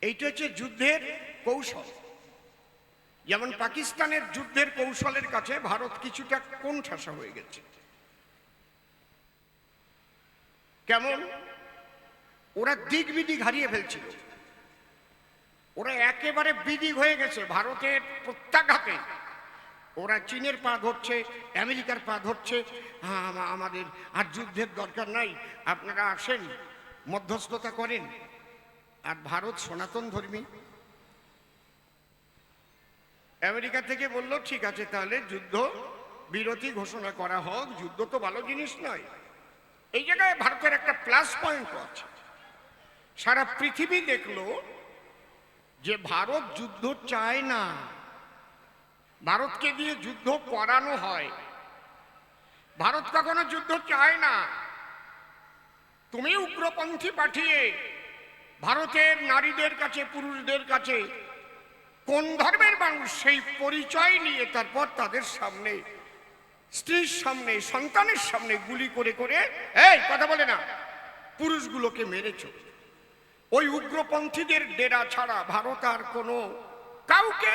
এইটা হচ্ছে যুদ্ধের কৌশল। যেমন পাকিস্তানের যুদ্ধের কৌশলের কাছে ভারত কিছুটা কোণঠাসা হয়ে গেছে। কেমন? ওরা দিক বিদিক হারিয়ে ফেলছিল, ওরা একেবারে বিদিক হয়ে গেছে ভারতের প্রত্যাঘাতে। ওরা চীনের পা ধরছে, আমেরিকার পা ধরছে, আমাদের আর যুদ্ধের দরকার নাই, আপনারা আসেন মধ্যস্থতা করেন। আর ভারত সনাতন ধর্মী, আমেরিকা থেকে বলল ঠিক আছে তাহলে যুদ্ধ বিরতি ঘোষণা করা হোক, যুদ্ধ তো ভালো জিনিস নয়। এই জায়গায় ভারতের একটা প্লাস পয়েন্ট আছে। সারা পৃথিবী দেখলো যে ভারত যুদ্ধ চায় না, ভারতকে দিয়ে যুদ্ধ করানো হয়। ভারত কখনো যুদ্ধ চায় না। তুমি উগ্রপন্থী পাঠিয়ে ভারতের নারীদের কাছে, পুরুষদের কাছে কোন ধর্মের মানুষ সেই পরিচয় নিয়ে তারপর তাদের সামনে, স্ত্রীর সামনে, সন্তানের সামনে গুলি করে করে, এই কথা বলে না, পুরুষগুলোকে মেরেছ। ওই উগ্রপন্থীদের ডেরা ছাড়া ভারত আর কোনো কাউকে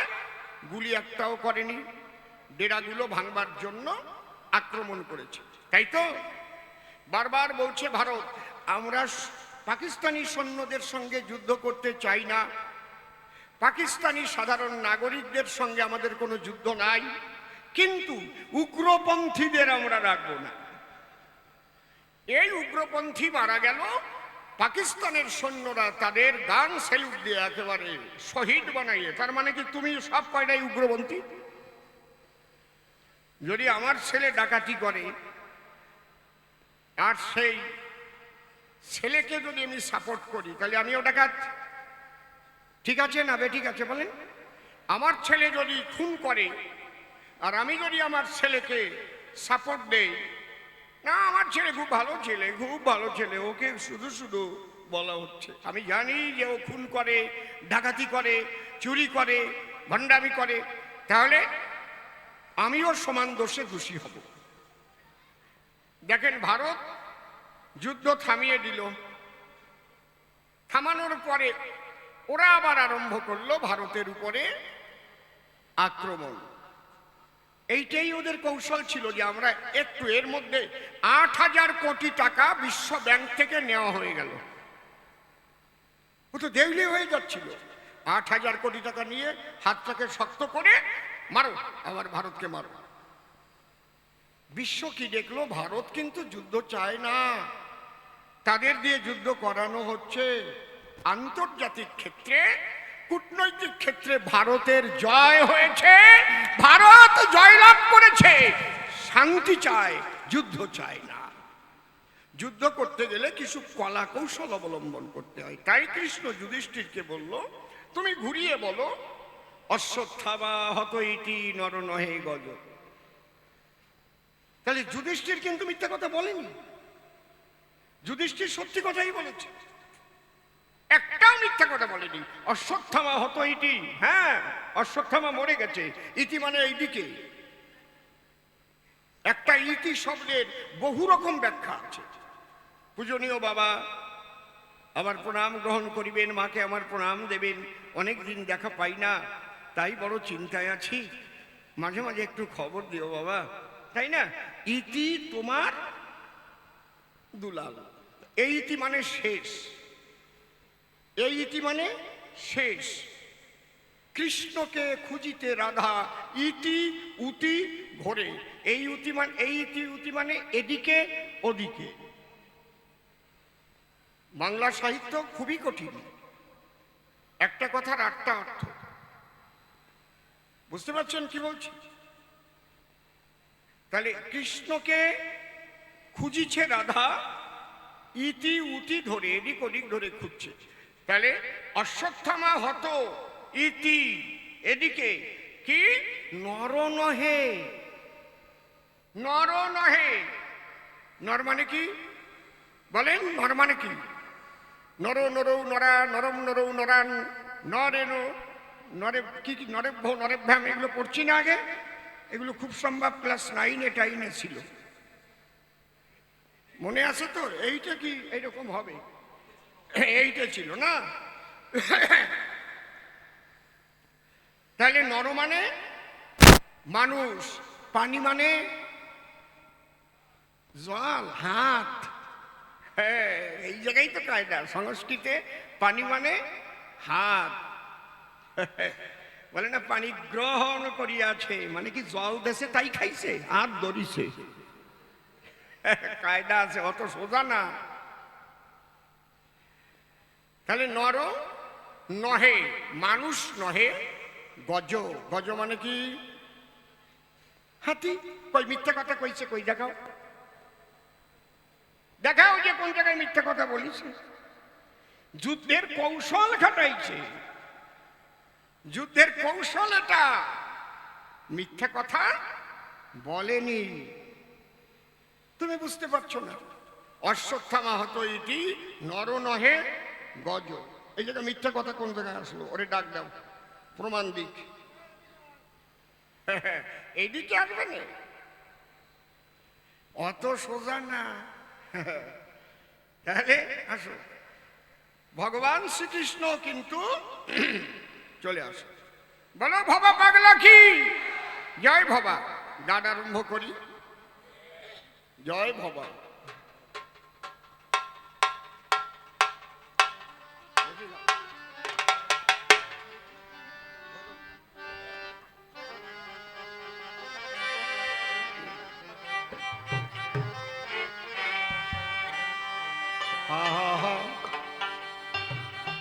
গুলি একটাও করেনি। ডেরাগুলো ভাঙবার জন্য আক্রমণ করেছে, তাই তো? বারবার বলছে ভারত, আমরা পাকিস্তানি সৈন্যদের সঙ্গে যুদ্ধ করতে চাই না, পাকিস্তানি সাধারণ নাগরিকদের সঙ্গে আমাদের কোনো যুদ্ধ নাই, কিন্তু উগ্রপন্থীদের আমরা রাখবো না। এই উগ্রপন্থী মারা গেল, পাকিস্তানের সৈন্যরা তাদের গান স্যালুট দিয়ে একেবারে শহীদ বানাইয়ে। তার মানে কি তুমি সব কয়টাই উগ্রপন্থী? যদি আমার ছেলে ডাকাতি করে আর সেই ছেলেকে যদি আমি সাপোর্ট করি তাহলে আমিও ডাকাত, ঠিক আছে না বে? ঠিক আছে বলেন। আমার ছেলে যদি খুন করে আর আমি যদি আমার ছেলেকে সাপোর্ট দেই, না আমার ছেলে খুব ভালো ছেলে, খুব ভালো ছেলে, ওকে শুধু শুধু বলা হচ্ছে, আমি জানি যে ও খুন করে, ডাকাতি করে, চুরি করে, ভণ্ডামি করে, তাহলে আমিও সমান দোষে দোষী হব। দেখেন ভারত যুদ্ধ থামিয়ে দিল, থামানোর পরে ওরা আবার আরম্ভ করলো ভারতের উপরে আক্রমণ। এইটাই ওদের কৌশল ছিল যে আমরা একটু, এর মধ্যে ৮,০০০ কোটি টাকা বিশ্ব ব্যাংক থেকে নেওয়া হয়ে গেল। ও তো দেউলে হয়ে যাচ্ছিল। ৮,০০০ কোটি টাকা নিয়ে হাতটাকে শক্ত করে মারো, আবার ভারতকে মারো। বিশ্ব কি দেখলো? ভারত কিন্তু যুদ্ধ চায় না, তাদের দিয়ে যুদ্ধ করানো হচ্ছে। আন্তর্জাতিক ক্ষেত্রে, কূটনৈতিক ক্ষেত্রে ভারতের জয় হয়েছে, ভারত জয়লাভ করেছে। শান্তি চায়, যুদ্ধ চায় না। যুদ্ধ করতে গেলে কিছু কলা কৌশল অবলম্বন করতে হয়। তাই কৃষ্ণ যুধিষ্ঠিরকে বলল, তুমি ঘুরিয়ে বলো, অশ্বত্থামা হত ইতি নর নহে গজ। তাহলে যুধিষ্ঠির কিন্তু মিথ্যা কথা বলেনি, যুধিষ্ঠির সত্যি কথাই বলেছে, একটাও মিথ্যা কথা বলেনি। অশ্বত্থামা হত ইতি, হ্যাঁ অশ্বত্থামা মরে গেছে, ইতি মানে এইদিকে। একটা ইতি শব্দের বহু রকম ব্যাখ্যা আছে। পূজনীয় বাবা আমার প্রণাম গ্রহণ করিবেন, মাকে আমার প্রণাম দেবেন। অনেক দিন দেখা পাই না, তাই বড় চিন্তায় আছি, মাঝে মাঝে একটু খবর দিও বাবা, তাই না? ইতি তোমার দুলাল, এই ইতি মানে শেষ, এই ইতি মানে শেষ। কৃষ্ণকে খুঁজিতে রাধা ইতি উতি ঘোরে, এই উতি মানে, এই ইতি উতি মানে এদিকে ওদিকে। বাংলা সাহিত্য খুবই কঠিন, একটা কথার ৮টা অর্থ। বুঝতে পারছেন কি বলছি? তাহলে কৃষ্ণকে খুঁজিছে রাধা, ইতি উতি ধরে, এদিক ওদিক ধরে খুঁজছে। তাহলে অশ্বত্থামা হত ইতি, এদিকে কি? নর নহে, নর নহে। নর মানে কি বলেন? নর মানে কি? নর নরৌ নরা, নরম নরৌ নরান, নরেন নরে, কি কি নরেভ্য নরেভ্যাম, এগুলো পড়ছি না আগে? এগুলো খুব সম্ভব ক্লাস 9-এ 10-এ ছিল, মনে আছে তো? এইটা কি এইরকম হবে? এইটা ছিল না? তাহলে নর মানে মানুষ, পানি মানে জল, হাত। হ্যাঁ, এই জায়গায় তো কায়দা সংস্কৃতে। পানি মানে হাত। বলে না পানি গ্রহণ করিয়াছে, মানে কি জল দেশে তাই খাইছে, হাত ধরিছে। কায়দা আছে, অত সোজা না। তাহলে নর নহে, মানুষ নহে, গজ। গজ মানে কি? হাতি। কই মিথ্যা কথা কইছে, কই দেখাও, দেখাও যে কোন জায়গায় মিথ্যা কথা বলিস। যুদ্ধের কৌশল খাটাইছে, যুদ্ধের কৌশল এটা, মিথ্যা কথা বলেনি। তুমি বুঝতে পারছো না? অশ্বত্থামা হতো ইতি নর নহে গজ। এই জায়গায় মিথ্যা কথা কোন জায়গায় আসলো? ওরে ডাক দাও, প্রমাণ দিক। এইদিকে আসবে না, অত সোজা না। তাহলে আসো, ভগবান শ্রীকৃষ্ণ কিন্তু চলে আসো। বলো ভবা পাগলা কি? জয় ভবা। গান আরম্ভ করি। জয় ভবা।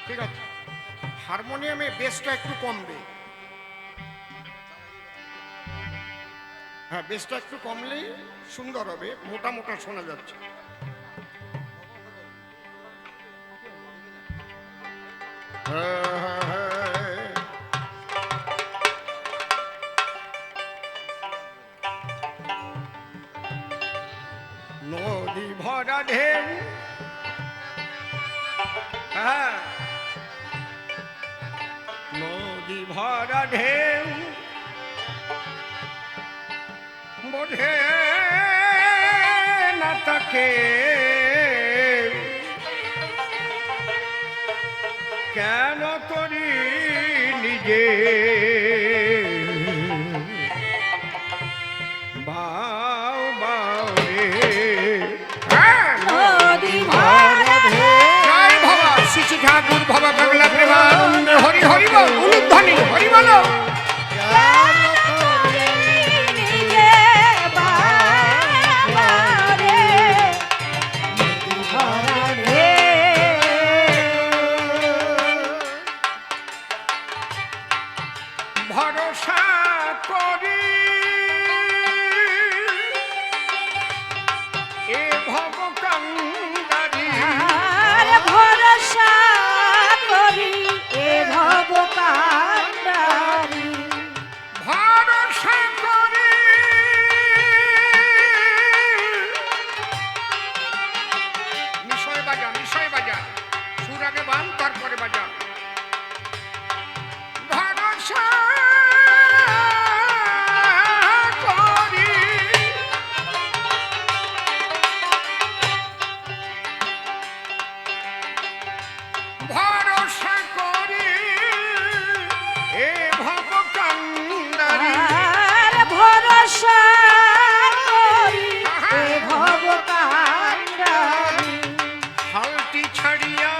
ঠিক আছে, হারমোনিয়ামে বেসটা একটু কমবে। হ্যাঁ, বেসটা একটু কমলেই সুন্দর হবে, মোটা মোটা শোনা যাচ্ছে। নদী ভরা ঢেউ, হ্যাঁ, নদী ভরা ঢেউ বোঝে না তাকে, কেন তোরি নিজে বাউ বাউ রে। নদী ভরা ঢেউ। জয় ভবা শ্রী ঠাকুর ভবা পাগলা প্রেমানন্দে হরি হরি বল। উলুধ্বনি হরি বলো। ভরসা করি এ ভব কান্ডারি, ভরসা করি এ ভব কান্ডারি, ভরসা করি মিশয় বাজা, মিশয় বাজা, সুর আগে বান তারপরে বাজা। ভরসা করি ভরসা করি এ ভব কান্ডারি, ভরসা করি এ ভব কান্ডারি, হালটি ছাড়িয়া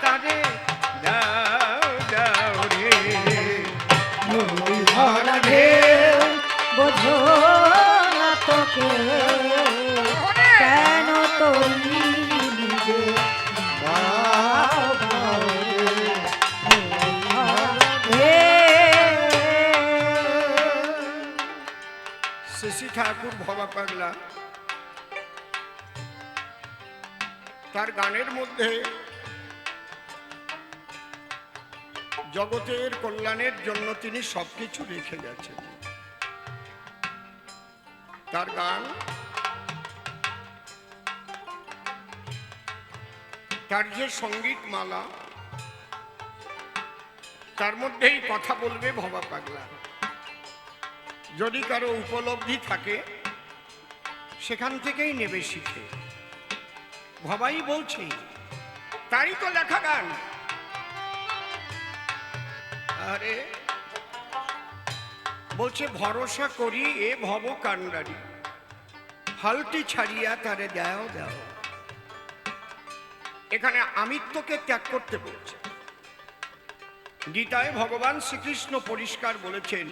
তারে দাও দাও রে। নদী ভরা ঢেউ বোঝো না তোকে, কেন তোরি নিজে বাউ বাউ রে। নদী ভরা ঢেউ। শ্রী ঠাকুর ভবা পাগলা তার গানের মধ্যে জগতের কল্যাণের জন্য তিনি সবকিছু রেখে গেছেন। তার গান, তার যে সঙ্গীত মালা, তার মধ্যেই কথা বলবে ভবা পাগলা। যদি কারো উপলব্ধি থাকে সেখান থেকেই নেবে শিখে। ভবাই বলছে, তারই তো লেখা গান। আরে বলছে ভরসা করি এ ভব কান্ডারি, হালটি ছাড়িয়া তারে দাও দাও। এখানে আমিত্বকে ত্যাগ করতে বলছে। গীতায় ভগবান শ্রীকৃষ্ণ পরিষ্কার বলেছেন,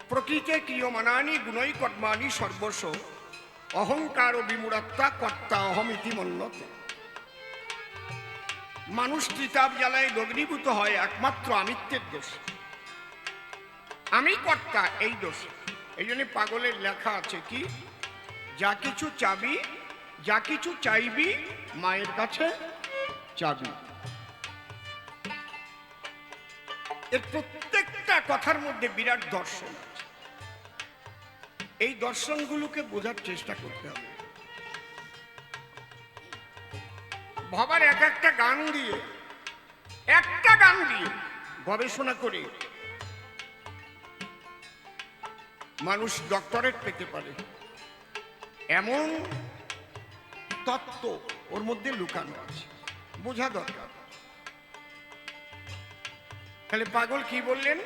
প্রকৃতে ক্রিয়মানানি গুণৈ কর্মাণি সর্বস্ব অহংকার ও বিমূঢ়াত্মা কর্তা অহমিতি মন্যতে। মানুষ ত্রিতাপ জ্বালায় দগ্ধীভূত হয় একমাত্র আমিত্বের দোষ, আমি কর্তা এই দোষ। এই জন্য পাগলের লেখা আছে কি, যা কিছু চাবি, যা কিছু চাইবি মায়ের কাছে চাবি। এর প্রত্যেকটা কথার মধ্যে বিরাট দর্শন আছে। এই দর্শনগুলোকে বোঝার চেষ্টা করতে হবে। ভবার একটা গান দিয়ে, একটা গান দিয়ে গবেষণা করে মানুষ ডক্টরেট পেতে পারে, এমন তত্ত্ব ওর মধ্যে লুকানো আছে, বোঝা দরকার। তাহলে পাগল কি বললেন,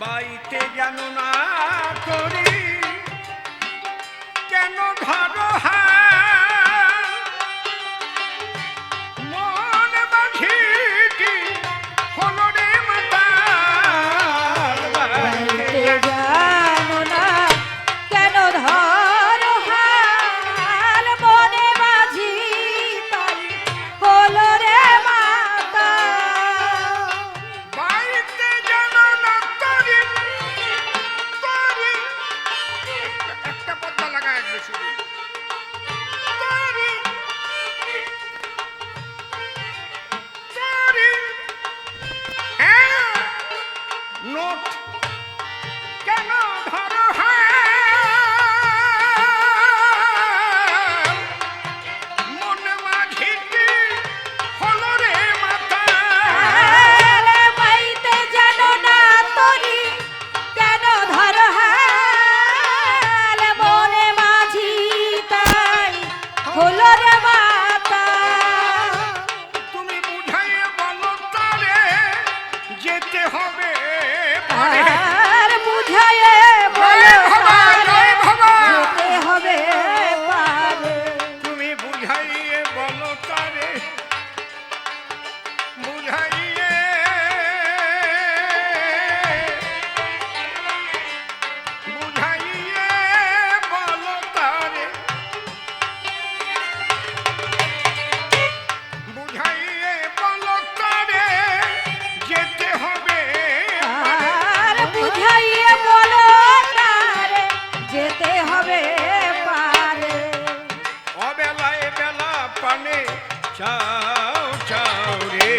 বাইতে জানো না করি কেন ধরো মন বাঁধিটি হলো রে মাতাল। বাইতে জানো না কেন ধরো হাল, মনে মাঝি তাই হলো রে মাতা। বাইতে জানো না তরি তরি, একটা পদ্মা লাগা একবে শুধু তরি তরি, হ্যাঁ নোট কেন ধরো মনে মাঝিটি হলো রে মাতা। বাইতে জানো না তরি কেন ধরো হাল, মনে মাঝি তাই হলো রে মাতা। তুমি বুঝাইয়ে বলো তারে যেতে হবে পারে। আর বুঝায়ে বলো তারে যেতে হবে পারে। তুমি বুঝাইয়ে বলো তারে, বুঝাইয়ে বুঝাইয়ে বলো তারে, বুঝাইয়ে বলো তারে যেতে হবে পারে। আর বুঝাইয়ে বলো তারে যেতে হবে পারে। অবেলায় বেলা পানে চাও চাও রে,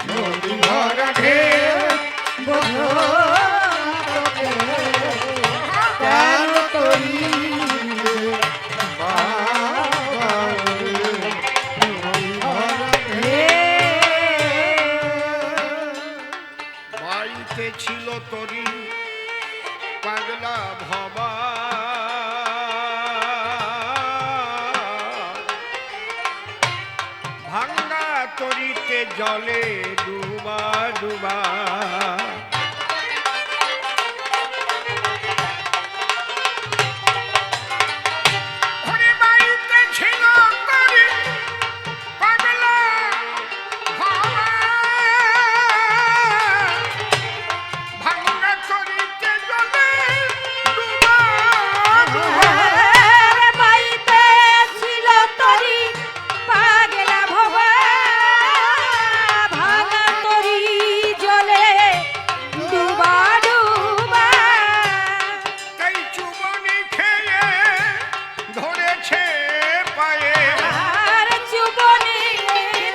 নদী ভরা ঢেউ বোঝো তোকে কেন তরি রে। বাড়িতে ছিল তরি পাগলা ভবা, ভাঙ্গা তরিতে জলে ডুবা ডুবা। ওরে বাড়িতে ছিল তরি পাগলা ভবা, ভাঙ্গা তরিতে জলে ডুবা ডুবা। বাইতে ছিল তরি পাগলা ভবা, ভাঙা তরি জলে ডুবা ডুবা। তাই চুবনি খেয়ে ধরেছে পায়ে, আর চুবনি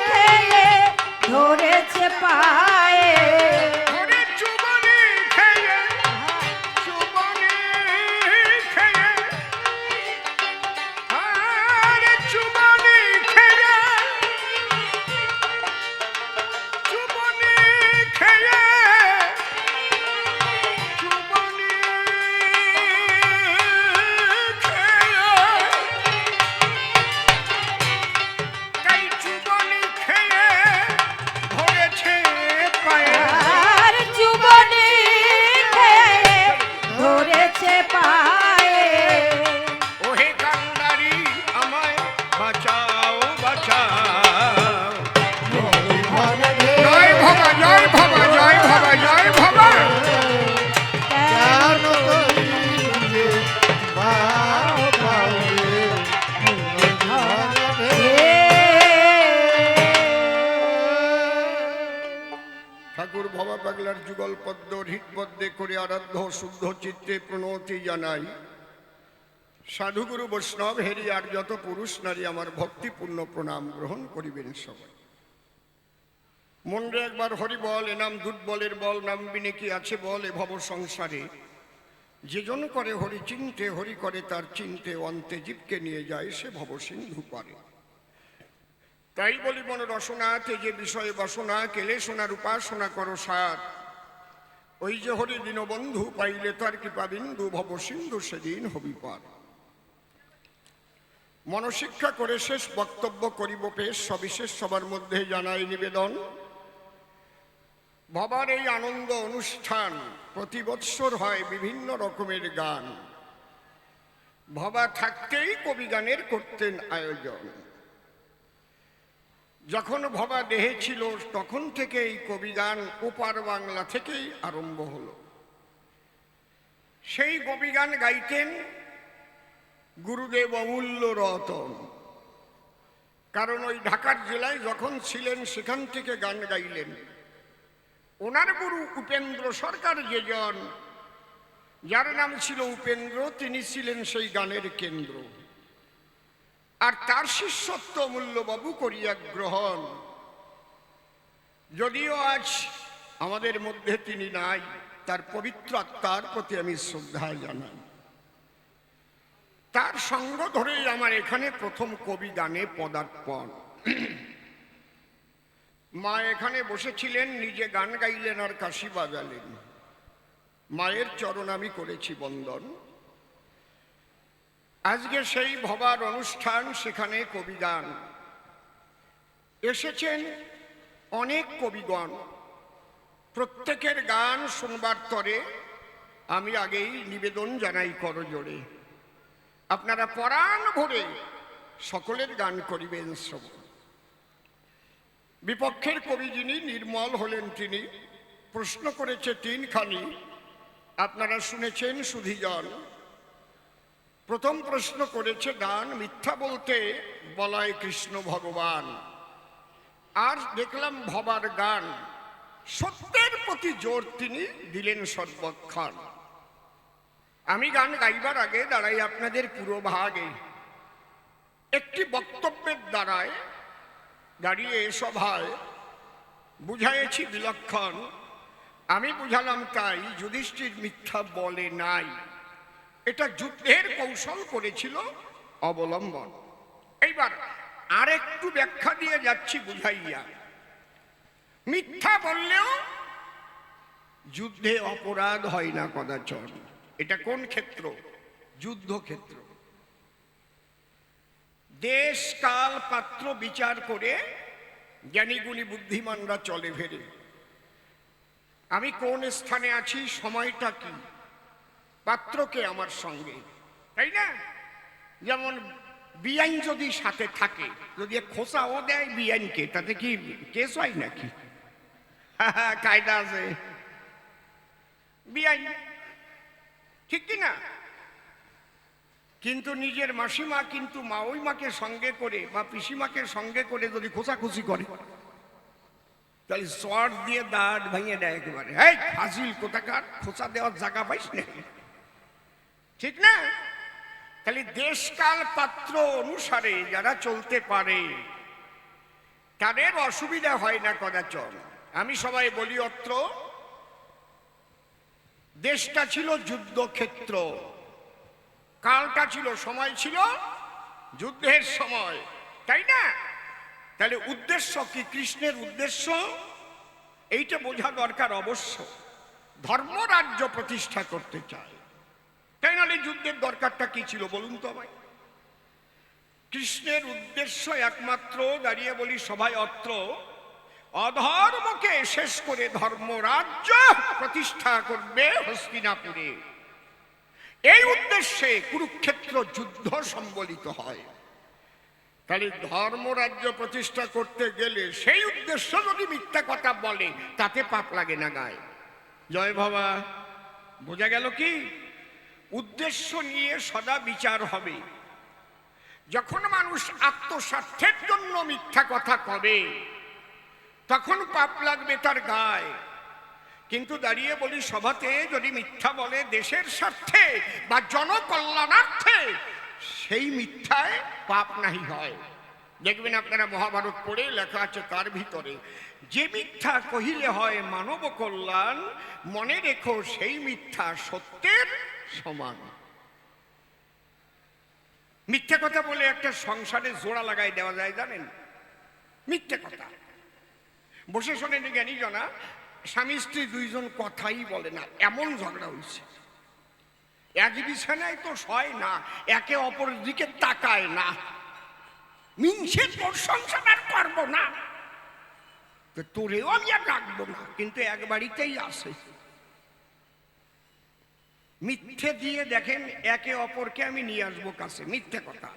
খেয়ে ধরেছে পায়ে। ওরে চুবনি খেয়ে, চুবনি খেয়ে, আরে চুবনি খেয়ে, চুবনি খেয়ে, চুবনি খেয়ে পদ্ম হৃৎপদ্মে করে আরাধ্য শুদ্ধ চিত্তে প্রণতি জানাই। সাধুগুরু বৈষ্ণব হেরি আর যত পুরুষ নারী আমার ভক্তিপূর্ণ প্রণাম গ্রহণ করিবেন সবাই। মনরে একবার হরি বল, এ নাম দুর্বলের বল, নাম বিনে কি আছে বল এ ভব সংসারে। যেজন করে হরি চিনতে, হরি করে তার চিনতে, অন্তে জীবকে নিয়ে যায় সে ভব সিন্ধু পারে। তাই বলি মন রসনাতে যে বিষয়ে বাসনা, কেলে সোনার উপাসনা করো সার। ওই যে হরি দীনবন্ধু পাইলে তার কৃপা বিন্দু, ভব সিন্ধু সেদিন হবি পার। মনশিক্ষা করে শেষ বক্তব্য করিব পেশ, সবিশেষ সবার মধ্যে জানাই নিবেদন। ভবার এই আনন্দ অনুষ্ঠান প্রতি বৎসর হয় বিভিন্ন রকমের গান। ভবা থাকতেই কবি গানের করতেন আয়োজন। যখন ভবা দেহে ছিল তখন থেকে এই কবি গান ওপার বাংলা থেকেই আরম্ভ হলো। সেই কবি গান গাইতেন গুরুদেব অমূল্য রতন। কারণ ওই ঢাকার জেলায় যখন ছিলেন সেখান থেকে গান গাইলেন। ওনার গুরু উপেন্দ্র সরকার যেজন, যার নাম ছিল উপেন্দ্র, তিনি ছিলেন সেই গানের কেন্দ্র। আর তার শিষ্যত্ব অমূল্যবাবু করিয়া গ্রহণ। যদিও আজ আমাদের মধ্যে তিনি নাই, তার পবিত্র আত্মার প্রতি আমি শ্রদ্ধা জানাই। তার সঙ্গ ধরেই আমার এখানে প্রথম কবি গানে পদার্পণ। মা এখানে বসেছিলেন, নিজে গান গাইলেন আর কাশি বাজালেন। মায়ের চরণ আমি করেছি বন্দন। আজকে সেই ভবার অনুষ্ঠান, সেখানে কবি গান এসেছেন অনেক কবিগণ। প্রত্যেকের গান শুনবার তরে আমি আগেই নিবেদন জানাই করজোড়ে, আপনারা পরাণ ভরে সকলের গান করিবেন শ্রবণ। বিপক্ষের কবি যিনি, নির্মল হলেন তিনি। প্রশ্ন করেছে তিনখানি, আপনারা শুনেছেন সুধীজন। প্রথম প্রশ্ন করেছে গান মিথ্যা বলতে বলায় কৃষ্ণ ভগবান। আর দেখলাম ভবার গান সত্যের প্রতি জোর তিনি দিলেন সর্বক্ষণ। আমি গান গাইবার আগে দাঁড়াই আপনাদের পূর্বভাগে। একটি বক্তব্যের দ্বারায় দাঁড়িয়ে সভায় বুঝাইছি বিলক্ষণ। আমি বুঝালাম তাই যুধিষ্ঠির মিথ্যা বলে নাই, এটা যুদ্ধের কৌশল করেছিল অবলম্বন। এইবার আরেকটু ব্যাখ্যা দিয়ে যাচ্ছি বুঝাইয়া। মিথ্যা বললেও যুদ্ধে অপরাধ হয় না কদাচন। এটা কোন ক্ষেত্র? যুদ্ধক্ষেত্র। দেশ কাল পাত্র বিচার করে জ্ঞানীগুণী বুদ্ধিমানরা চলে ফেরে। আমি কোন স্থানে আছি, সময়টা কি, পাত্রকে আমার সঙ্গে, তাই না? যেমন বিআইন যদি সাথে থাকে, যদি খোঁচাও দেয় বিআইনকে, তাতে কি কেস হয় নাকি? কায়দা আছে বিআইন, ঠিক কি না? কিন্তু নিজের মাসিমা কিন্তু মাওইমাকে সঙ্গে করে বা পিসিমাকে সঙ্গে করে যদি খোঁচাখুচি করে, তাহলে শর্ট দিয়ে দাঁত ভেঙে দেয় একেবারে। এই ফাজিল কোথাকার, খোঁচা দেওয়ার জায়গা পাইস না, ঠিক না? তাহলে দেশকাল পাত্র অনুসারে যারা চলতে পারে তাদের অসুবিধা হয় না কদাচন। আমি সবাই বলি, অত্র দেশটা ছিল যুদ্ধক্ষেত্র, কালটা ছিল, সময় ছিল যুদ্ধের সময়, তাই না? তাহলে উদ্দেশ্য কি? কৃষ্ণের উদ্দেশ্য এইটা বোঝা দরকার অবশ্য। ধর্মরাজ্য প্রতিষ্ঠা করতে চায়, তাই নাহলে যুদ্ধের দরকারটা কি ছিল বলুন তো আমায়? কৃষ্ণের উদ্দেশ্য একমাত্র, দাঁড়িয়ে বলি সভায় অত্র, অধর্মকে শেষ করে ধর্মরাজ্য প্রতিষ্ঠা করবে হস্তিনাপুরে। এই উদ্দেশ্যে কুরুক্ষেত্র যুদ্ধ সম্বলিত হয়। তাহলে ধর্মরাজ্য প্রতিষ্ঠা করতে গেলে সেই উদ্দেশ্য যদি মিথ্যা কথা বলে তাতে পাপ লাগে না গায়ে। জয় বাবা, বোঝা গেল কি? উদ্দেশ্য নিয়ে সদা বিচার হবে। যখন মানুষ আত্মস্বার্থের জন্য মিথ্যা কথা কবে তখন পাপ লাগবে তার গায়ে। কিন্তু দাঁড়িয়ে বলি সভাতে, যদি মিথ্যা বলে দেশের স্বার্থে বা জনকল্যাণার্থে, সেই মিথ্যায় পাপ নাহি হয়। দেখবেন আপনারা মহাভারত পড়ে লেখা আছে তার ভিতরে, যে মিথ্যা কহিলে হয় মানব কল্যাণ, মনে রেখো সেই মিথ্যা সত্যের সমান। মিথ্যে কথা বলে একটা সংসারে জোড়া লাগাই দেওয়া যায় জানেন? মিথ্যে কথা বসে শোনেন জ্ঞানী জনা, স্বামী স্ত্রী দুইজন কথাই বলে না, এমন ঝগড়া হয়েছে, এক বিছানায় তো শয় না, একে অপরের দিকে তাকায় না, মিনসে তোর সংসার আর করবো না, তো তোরেও আমি আর রাখবো না, কিন্তু এক বাড়িতেই আসে। মিথ্যে দিয়ে দেখেন একে অপরকে আমি নিয়ে আসবো কাছে, মিথ্যে কথা।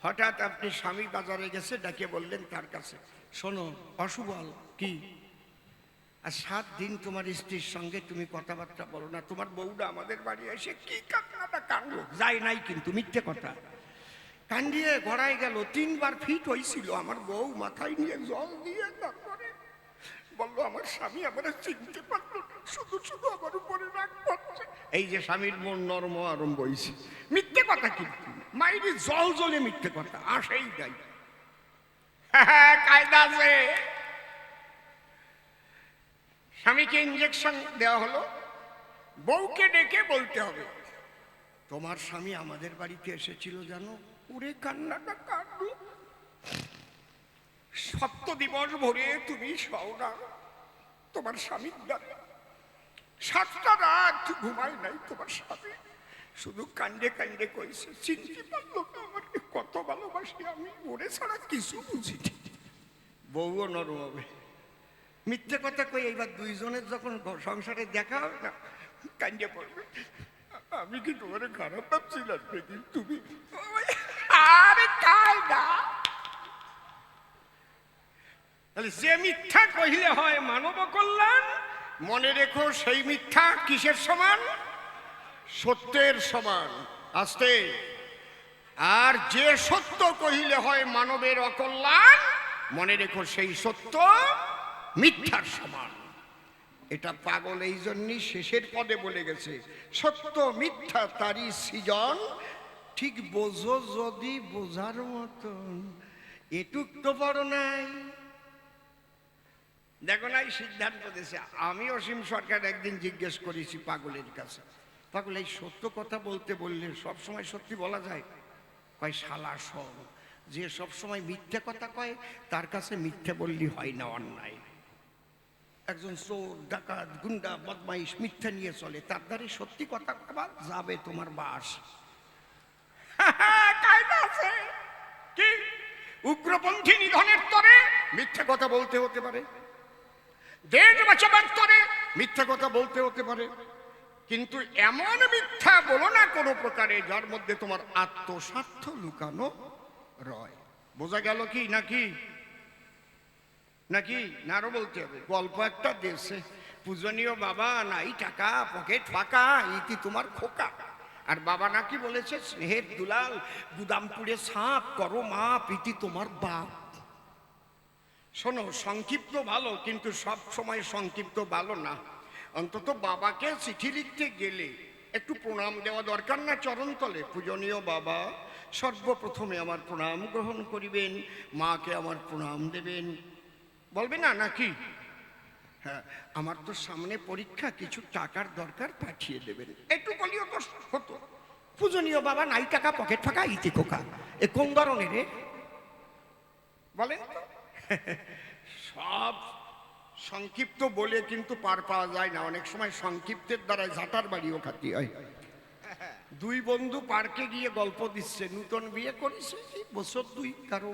হঠাৎ আপনি স্বামী বাজারে গেছে, ডাকে বললেন তার কাছে, শোনো অশুবল কি, আর 7 দিন তোমার স্ত্রীর সঙ্গে তুমি কথাবার্তা বলো না, তোমার বউটা আমাদের বাড়ি এসে কি কান্নাটা কান্দলো, যায় নাই কিন্তু মিথ্যে কথা, কান্দিয়ে গড়াই গেল, 3 বার ফিট হয়েছিল, আমার বউ মাথায় নিয়ে জল দিয়ে তারপরে বললো আমার স্বামী আমার চিনতে পারলো না, শুধু শুধু আমার উপরে রাগ করছে। এই যে স্বামীর মন নরম আরম্ভ হয়েছে, মিথ্যে কথা কিন্তু মাইরি জল জলে মিথ্যে কথা আসেই যাই। কায়দা আছে। স্বামীকে ইঞ্জেকশন দেওয়া হলো, বউকে ডেকে বলতে হবে তোমার স্বামী আমাদের বাড়িতে এসেছিল জানো, পুরে কান্নাটা কাঁদলো, 7 দিবস ভরে তুমি সও না, তোমার স্বামী 7টা রাত ঘুমায় নাই, তোমার স্বামী শুধু কান্দে কান্দে কইছে চিনতে পারলো না আমাকে, কত ভালোবাসি আমি, ওরে ছাড়া কিছু বুঝিনি। বউও নরম হবে, মিথ্যে কথা কই এইবার দুইজনের যখন সংসারে দেখা হবে না, কান্দে পড়বে, আমি কি তোমার খারাপ ভাবছিলাম সেদিন, তুমি আরে কায়দা। তাহলে যে মিথ্যা কহিলে হয় মানব কল্যাণ, মনে রেখো সেই মিথ্যা কিসের সমান, সত্যের সমান। আস্তে। আর যে সত্য কহিলে হয় মানবের অকল্যাণ, মনে রেখো সেই সত্য মিথ্যার সমান। এটা পাগল এই জন্যই শেষের পদে বলে গেছে, সত্য মিথ্যা তারই সৃজন, ঠিক বোঝো যদি বোঝার মতন, এটুক তো বড় নাই। দেখো নাই সিদ্ধান্ত দিয়েছে। আমি অসীম সরকার একদিন জিজ্ঞেস করেছি পাগলের কাছে, পাগল এই সত্য কথা বলতে বললে সবসময় সত্যি বলা যায়? কয় শালা সব, যে সবসময় মিথ্যে কথা কয় তার কাছে মিথ্যে বললি হয় না অন্যায়। একজন চোর ডাকাত গুন্ডা বদমাইশ মিথ্যা নিয়ে চলে, তার দ্বারে সত্যি কথা কবা যাবে তোমার বাস। কায়দা আছে কি? উগ্রপন্থী নিধনের তরে মিথ্যা কথা বলতে হতে পারে, দেশ বাঁচাবার তরে মিথ্যা কথা বলতে হতে পারে, কিন্তু এমন মিথ্যা বলো না কোনো প্রকারে যার মধ্যে তোমার আত্মস্বার্থ লুকানো রয়। বোঝা গেল কি নাকি? নাকি না আরো বলতে হবে? গল্প একটা দেশে পূজনীয় বাবা নাই টাকা, পকেট ফাঁকা, ইতি তোমার খোকা। আর বাবা নাকি বলেছে স্নেহের দুলাল, গুদামপুরে সাপ করো মাপ, ইতি তোমার বাপ। শোনো, সংক্ষিপ্ত ভালো, কিন্তু সব সময় সংক্ষিপ্ত ভালো না। অন্তত বাবাকে চিঠি লিখতে গেলে একটু প্রণাম দেওয়া দরকার না চরণতলে? পূজনীয় বাবা, সর্বপ্রথমে আমার প্রণাম গ্রহণ করিবেন, মাকে আমার প্রণাম দেবেন, বলবে না নাকি? হ্যাঁ, আমার তো সামনে পরীক্ষা, কিছু টাকার দরকার, পাঠিয়ে দেবেন, একটু বলিও তো হতো। পূজনীয় বাবা নাই টাকা, পকেট ফাঁকা, ইতি খোকা, এ কোন ধরনের রে বলেন তো? সব সংক্ষিপ্ত বলে কিন্তু পার পাওয়া যায় না, অনেক সময় সংক্ষিপ্তের দ্বারা ঝাঁটার বাড়িও খাতি হয়। 2 বন্ধু পার্কে গিয়ে গল্প দিচ্ছে, নূতন বিয়ে করেছে, বছর 2 কারো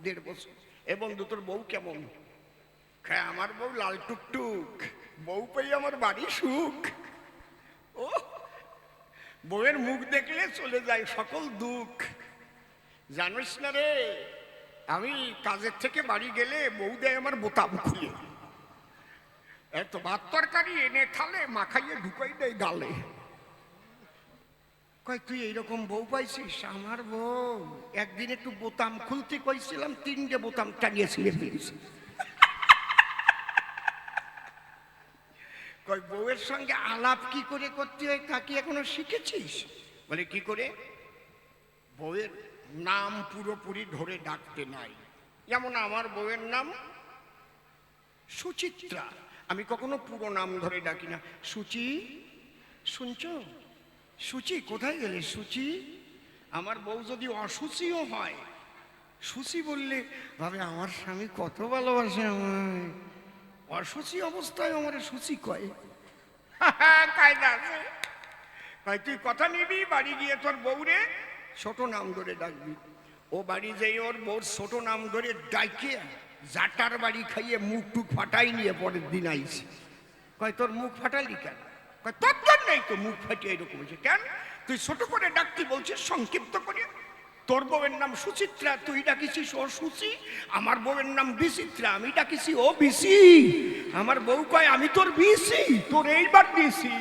1.5 বছর। এ বন্ধু তোর বউ কেমন? আমার বউ লাল টুকটুক, বউ পেয়ে আমার বাড়ি সুখ। ও বউয়ের মুখ দেখলে চলে যায় সকল দুঃখ। জানিস না রে, আমি কাজের থেকে বাড়ি গেলে বউ দেয় আমার বোতাম খুলে, এত ভাত তরকারি এনে থালে মাখাইয়ে ঢুকাই দেয় গালে। কয় তুই এইরকম বউ পাইছিস? আমার বউ একদিন একটু বোতাম খুলতে কইছিলাম, 3টে বোতাম টানিয়ে ছিঁড়ে ফেলেছি। কই বউয়ের সঙ্গে আলাপ কি করে করতে হয় তা কি এখনো শিখেছিস? বলে কি করে? বউয়ের নাম পুরোপুরি ধরে ডাকতে নাই। যেমন আমার বউয়ের নাম সুচিত্রা, আমি কখনো পুরো নাম ধরে ডাকি না। সুচি, শুনছো? সুচি কোথায় গেলে সুচি? আমার বউ যদি অসুচিও হয়, সুচি বললে ভাবে আমার স্বামী কত ভালোবাসে আমায়, অসুচি অবস্থায় আমার সুচি কয়। কায়দা আছে। কয় তুই কথা নিবি, বাড়ি গিয়ে তোর বউরে ছোট নাম ধরে ডাকবি। ও বাড়ি যেই ওর বউর ছোট নাম ধরে ডাইকে জাটার বাড়ি খাইয়ে মুখ টুক ফাটাই নিয়ে পরের দিন আইছে। কয় তোর মুখ ফাটালি কেন? কয় তোর জন্যই তো মুখ ফাটিয়ে এরকম হয়েছে। কেন? তুই ছোট করে ডাকতি বলছিস সংক্ষিপ্ত করে। তোর বউয়ের নাম সুচিত্রা, তুই ডাকিছিস ও সুচি। আমার বউয়ের নাম বিচিত্রা, আমি ডাকিছি ও বিসি। আমার বউ কয় আমি তোর বিসি, তোর এইবার দিছি।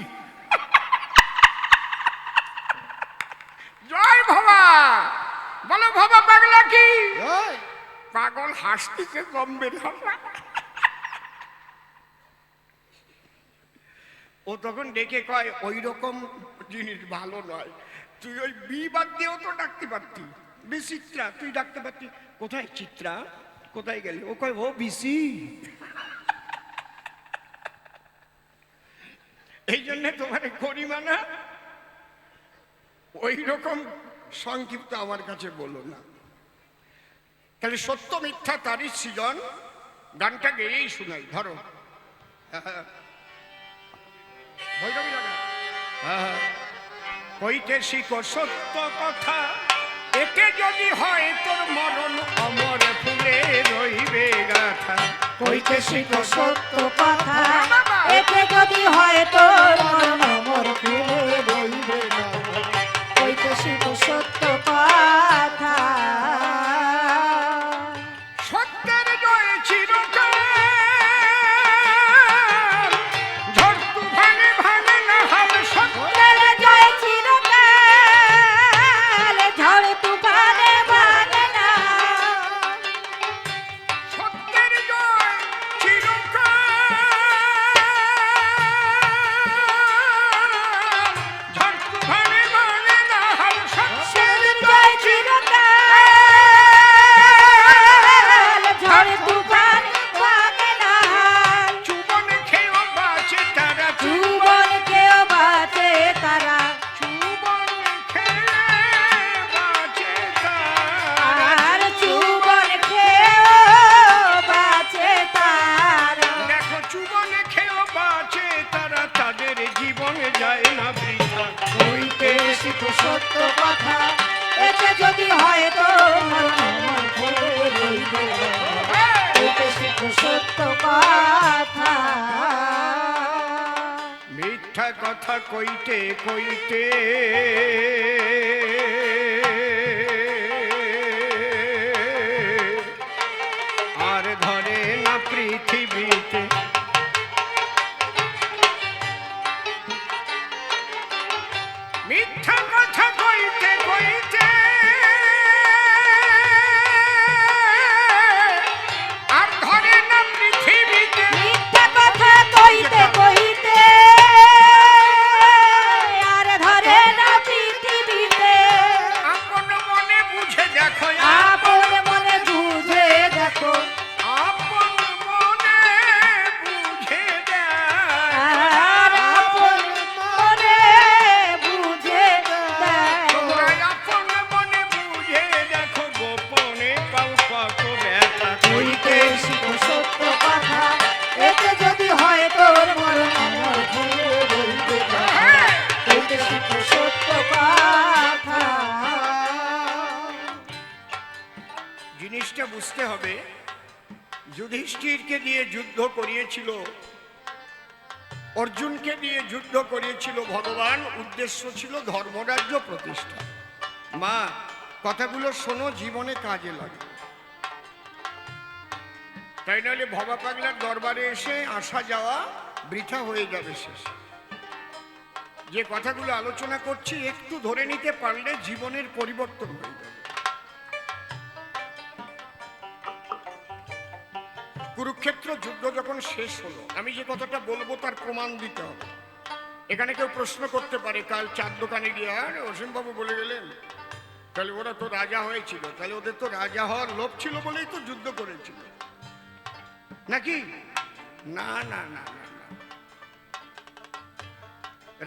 জয় বাবা, বলো বাবা পাগলা কি? পাগল হাসতিছে জম্বের হাসা। ও তখন ডেকে কয় ওই রকম জিনিস ভালো নয়, তুই ওই বি বাদ দিয়েও তো ডাকতে পারতি। বিচিত্রা তুই ডাকতে পারতি। কোথায় চিত্রা, কোথায় গেলে? ও কয় ও বিসি। এই জন্যে তোমার গরিমানা ওই রকম সংক্ষিপ্ত আমার কাছে বলো না। তাহলে সত্য মিথ্যা তারই সৃজন, গানটা গেয়েই শোনাই। ধরো ভৈরবী লাগা। কইতে শিখো সত্য কথা, এতে যদি হয় তোর মরণ অমর ফুলে রইবে গাথা। কইতে শিখো সত্য কথা, এতে যদি হয় তোর মরণ অমর ফুলে রইবে গাথা। কইতে শিখো সত্য কথা। সত্যের জয় চিরকাল, ঝড় তুফানে ভাঙে না হাল। সত্যের জয় চিরকাল, ঝড় তুফানে ভাঙে না। সত্যের জয় চিরকাল, ঝড় তুফানে ভাঙে না হাল। সত্যের জয় চিরকাল, ঝড় তুফান ভাঙে না। চুবন খেয়েও বাঁচে তারা, জীবন কেউ বাঁচে তারা, চুবন খেয়ে বাঁচে তারা। আর জীবন কেউ বাঁচে তারা। দেখো চুবন খেয়েও বাঁচে তারা, তাদের জীবন যায় না বৃথা। কইতে শিখো সত্য কথা, এতে যদি হয় তো মরণ অমর ফুলে রইবে গাথা। কইতে শিখো সত্য কথা। মিথ্যা কথা কইতে কইতে আর ধরে না পৃথিবীতে। মিথ্যা কথা কইতে কইতে আর ধরে না পৃথিবীতে। মিথ্যা কথা কইতে কইতে আর ধরে না পৃথিবীতে। আপন মনে বুঝে দেখো, আপন মনে বুঝে দেখো, আপন মনে বুঝে আর আপন মনে বুঝে দেখো। আপন মনে বুঝে দেখো, গোপনে পাও কত ব্যথা। কইতে শিখো সত্য কথা, এতে যদি হয় তোর মরণ অমর ফুলে রইবে গাথা। কইতে শিখো সত্য কথা। জিনিসটা বুঝতে হবে, যুধিষ্ঠিরকে দিয়ে যুদ্ধ করিয়েছিল, অর্জুনকে দিয়ে যুদ্ধ করিয়েছিল ভগবান, উদ্দেশ্য ছিল ধর্মরাজ্য প্রতিষ্ঠা। মা কথাগুলো শোনো, জীবনে কাজে লাগে। তাই নাহলে ভবা পাগলার দরবারে এসে আসা যাওয়া বৃথা হয়ে যাবে শেষ। যে কথাগুলো আলোচনা করছি একটু ধরে নিতে পারলে জীবনের পরিবর্তন হয়ে যাবে। কুরুক্ষেত্র যুদ্ধ যখন শেষ হলো, আমি যে কথাটা বলবো তার প্রমাণ দিতে হবে। এখানে কেউ প্রশ্ন করতে পারে, কাল চার দোকানে গিয়ে আর অসীমবাবু বলে গেলেন তাহলে ওরা তো রাজা হয়েছিল, তাহলে ওদের তো রাজা হওয়ার লোভ ছিল বলেই তো যুদ্ধ করেছিল নাকি? না না না না না,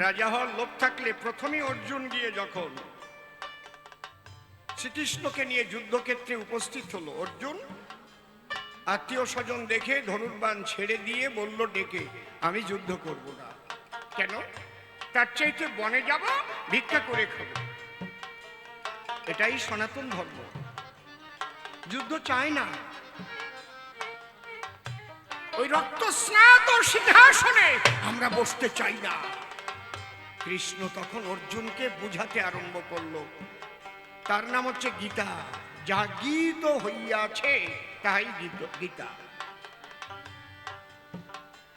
রাজা হওয়ার লোভ থাকলে প্রথমেই অর্জুন গিয়ে যখন শ্রীকৃষ্ণকে নিয়ে যুদ্ধক্ষেত্রে উপস্থিত হলো, অর্জুন আত্মীয় স্বজন দেখে ধনুর্বাণ ছেড়ে দিয়ে বলল ডেকে, আমি যুদ্ধ করব না। কেন? তার চাইতে বনে যাব, ভিক্ষা করে খাবো। এটাই সনাতন ধর্ম। যুদ্ধ চায় না। ওই রক্ত স্নাত সিংহাসনে আমরা বসতে চাই না। কৃষ্ণ তখন অর্জুনকে বুঝাতে আরম্ভ করলো, তার নাম হচ্ছে গীতা। যা গীত হইয়াছে তাই গীতা।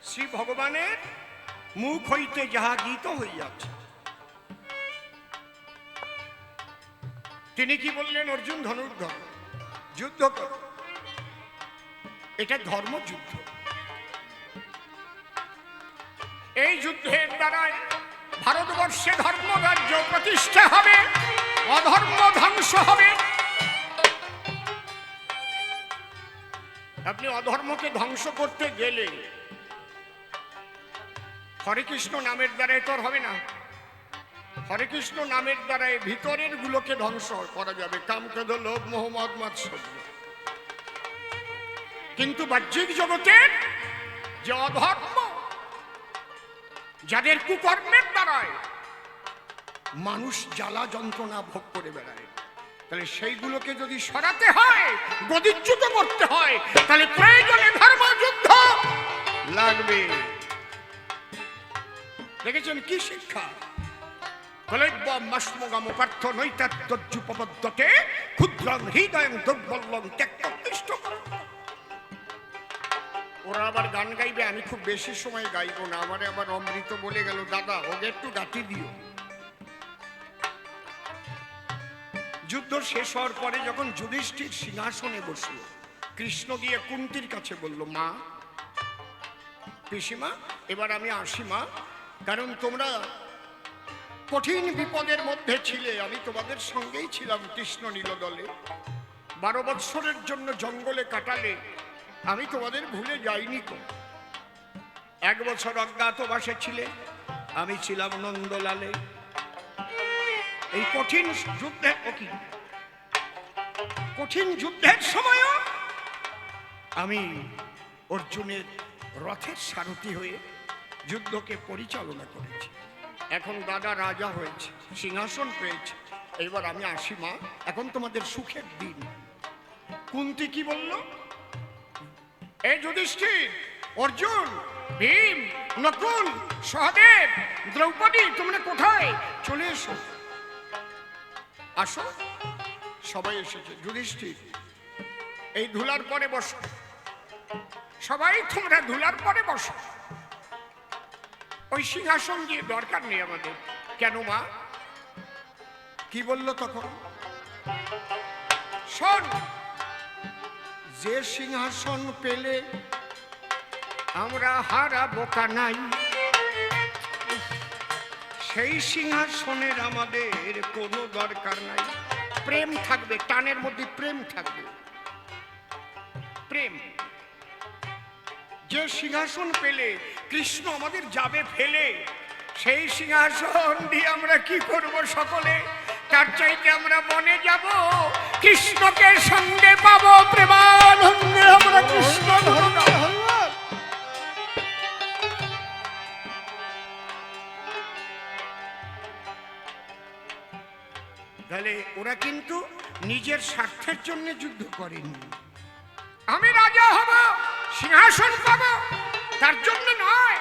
শ্রী ভগবানের মুখ হইতে যাহা গীত হইয়াছে। তিনি কি বললেন? অর্জুন ধনুর্ধর, যুদ্ধ কর। এটা ধর্মযুদ্ধ। এই যুদ্ধের দ্বারাই ভারতবর্ষে ধর্ম রাজ্য প্রতিষ্ঠা হবে, অধর্ম ধ্বংস হবে। আপনি অধর্মকে ধ্বংস করতে গেলে হরে কৃষ্ণ নামের দ্বারাই তোর হবে না। হরে কৃষ্ণ নামের দ্বারাই ভিতরের গুলোকে ধ্বংস করা যাবে, কাম, ক্রোধ, লোভ, মোহ, মদ, মাৎসর্য। কিন্তু বাহ্যিক জগতের যে অধর্ম, যাদের কুকর্মের দ্বারায় মানুষ জ্বালা যন্ত্রণা ভোগ করে বেড়ায়, তাহলে সেইগুলোকে যদি সরাতে হয়, গদিচ্যুত করতে হয়, তাহলে প্রয়োজনে ধর্মযুদ্ধ লাগবে। দেখেছেন কি শিক্ষা? ওরা আবার গান গাইবে, আমি খুব বেশি সময় গাইবো না। আমারে আবার অমৃত বলে গেল, দাদা ওকে একটু গাতি দিও। যুদ্ধ শেষ হওয়ার পরে যখন যুধিষ্ঠির সিংহাসনে বসল, কৃষ্ণ গিয়ে কুন্তির কাছে বলল, মা, পিসিমা, এবার আমি আসি মা, কারণ তোমরা কঠিন বিপদের মধ্যে ছিলে, আমি তোমাদের সঙ্গেই ছিলাম কৃষ্ণ নীলদলে। 12 বৎসরের জন্য জঙ্গলে কাটালে, আমি তোমাদের ভুলে যাইনি। 1 বছর অজ্ঞাতবাসে ছিলে, আমি ছিলাম নন্দলালে। এই কঠিন যুদ্ধের সময়ও আমি অর্জুনের রথের সারথি হয়ে যুদ্ধকে পরিচালনা করেছি। এখন দাদা রাজা হয়েছে, সিংহাসন পেয়েছে, এবার আমি আসি মা, এখন তোমাদের সুখের দিন। কুন্তি কি বলল? এই যুধিষ্ঠির, অর্জুন, ভীম, নকুল, সহদেব, দ্রৌপদী, তোমরা কোথায়? চলে এসো। আসো। সবাই এসেছে। যুধিষ্ঠির, এই ধুলার পরে বসো। সবাই তোমরা ধুলার পরে বসো। ওই সিংহাসন দিয়ে দরকার নেই আমাদের। কেন মা? কি বলল তখন? শোন, যে সিংহাসন পেলে আমরা হারাবো কানাই, সেই সিংহাসনের আমাদের কোনো দরকার নাই। প্রেম থাকবে, টানের মধ্যে প্রেম থাকবে। প্রেম। যে সিংহাসন পেলে কৃষ্ণ আমাদের যাবে ফেলে, সেই সিংহাসন দিয়ে আমরা কি করব সকলে? তার চাইতে আমরা বনে যাব, কৃষ্ণকে সঙ্গে পাবো, প্রেমানন্দে আমরা কৃষ্ণ ধরব। তাহলে ওরা কিন্তু নিজের স্বার্থের জন্য যুদ্ধ করেনি। আমি রাজা হব, সিংহাসন পাবো, তার জন্য নয়।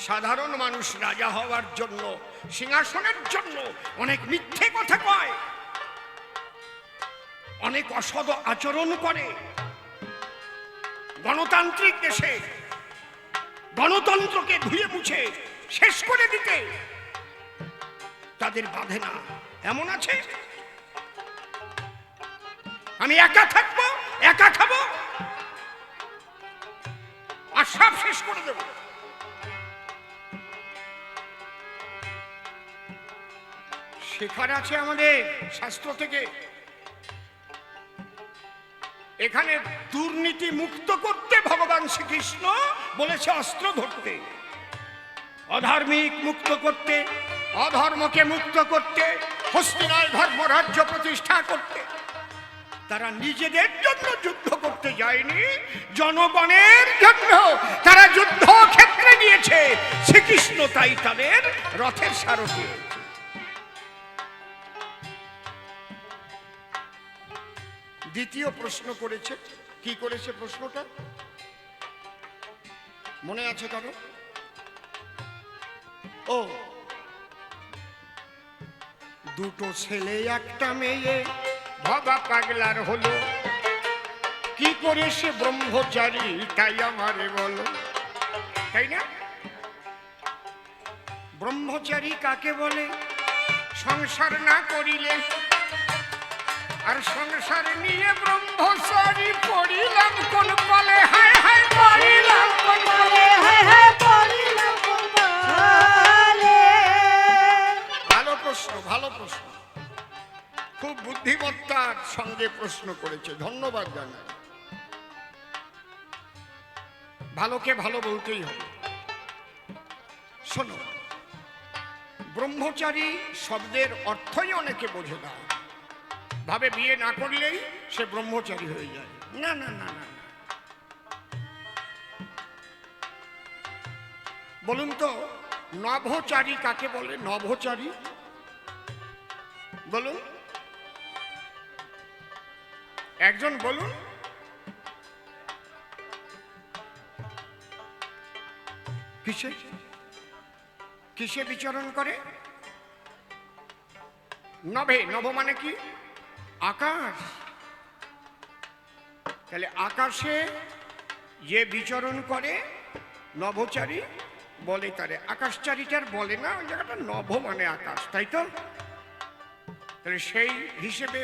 সাধারণ মানুষ রাজা হওয়ার জন্য, সিংহাসনের জন্য অনেক মিথ্যে কথা কয়, অনেক অসৎ আচরণ করে। গণতান্ত্রিক দেশে গণতন্ত্রকে ধুয়ে মুছে শেষ করে দিতে তাদের বাধে না। এমন আছে, আমি একা থাকবো, একা খাবো, আর সব শেষ করে দেব। শেখার আছে আমাদের শাস্ত্র থেকে। এখানে দুর্নীতি মুক্ত করতে ভগবান শ্রীকৃষ্ণ বলেছে অস্ত্র ধরতে, অধার্মিক মুক্ত করতে, অধর্মকে মুক্ত করতে, হস্তিনায় ধর্মরাজ্য প্রতিষ্ঠা করতে। তারা নিজেদের জন্য যুদ্ধ করতে যায়নি, জনগণের জন্য তারা যুদ্ধ ক্ষেত্রে গিয়েছে। শ্রীকৃষ্ণ তাই তাদের রথের সারথি। দ্বিতীয় প্রশ্ন করেছে, কি করেছে প্রশ্নটা মনে আছে কারো? ও, দুটো ছেলে একটা মেয়ে ভবা পাগলার হলো, কি করে সে ব্রহ্মচারী তাই আমারে বলো। তাই না? ব্রহ্মচারী কাকে বলে? সংসার না করিলে, আর সংসার নিয়ে ব্রহ্মচারী পড়িলাম কোন বলে। হায় হায় পড়িলাম কোন বলে, হায় হায় পড়িলাম কোন বলে। ভালো প্রশ্ন, ভালো প্রশ্ন, খুব বুদ্ধিমত্তার সঙ্গে প্রশ্ন করেছে, ধন্যবাদ জানাই। ভালোকে ভালো বলতেই হবে। শোনো, ব্রহ্মচারী শব্দের অর্থই অনেকে বোঝে না, ভাবে বিয়ে না করলেই সে ব্রহ্মচারী হয়ে যায়। না না না না, বলুন তো নভোচারী কাকে বলে? নভোচারী বলুন, একজন বলুন। কিসে কিসে বিচরণ করে? নভে, নভ মানে কি? আকাশ। তাহলে আকাশে যে বিচরণ করে নভোচারী বলে তারে। আকাশচারীটার বলে না, ওই জায়গাটা নভ মানে আকাশ, তাই তো? তাহলে সেই হিসেবে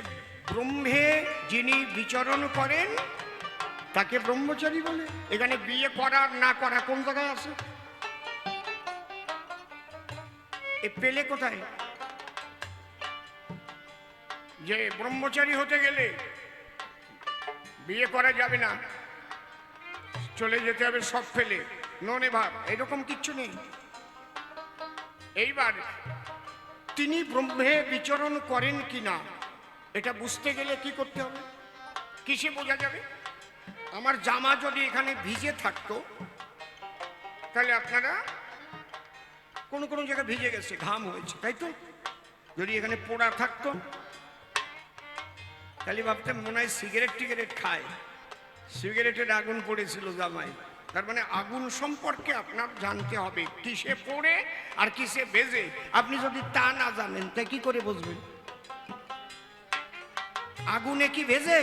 ব্রহ্মে যিনি বিচরণ করেন তাকে ব্রহ্মচারী বলে। এখানে বিয়ে করা না করা কোন জায়গায় আছে? এ পেলে কোথায়? যে ব্রহ্মচারী হতে গেলে বিয়ে করা যাবে না, চলে যেতে হবে সব ফেলে, ননে ভাব, এরকম কিচ্ছু নেই। এইবার তিনি ব্রহ্মে বিচরণ করেন কিনা এটা বুঝতে গেলে কি করতে হবে? কিসে বোঝা যাবে? আমার জামা যদি এখানে ভিজে থাকতো, তাহলে আপনারা কোনো কোনো জায়গায় ভিজে গেছে, ঘাম হয়েছে, তাই তো? যদি এখানে পোড়া থাকতো তাহলে ভাবতাম মনে হয় সিগারেট টিগারেট খায়, সিগারেটের আগুন পড়েছিল জামায়। তার মানে আগুন সম্পর্কে আপনার জানতে হবে, কিসে পড়ে আর কিসে ভেজে। আপনি যদি তা না জানেন তা কি করে বুঝবেন? আগুনে কি ভেজে?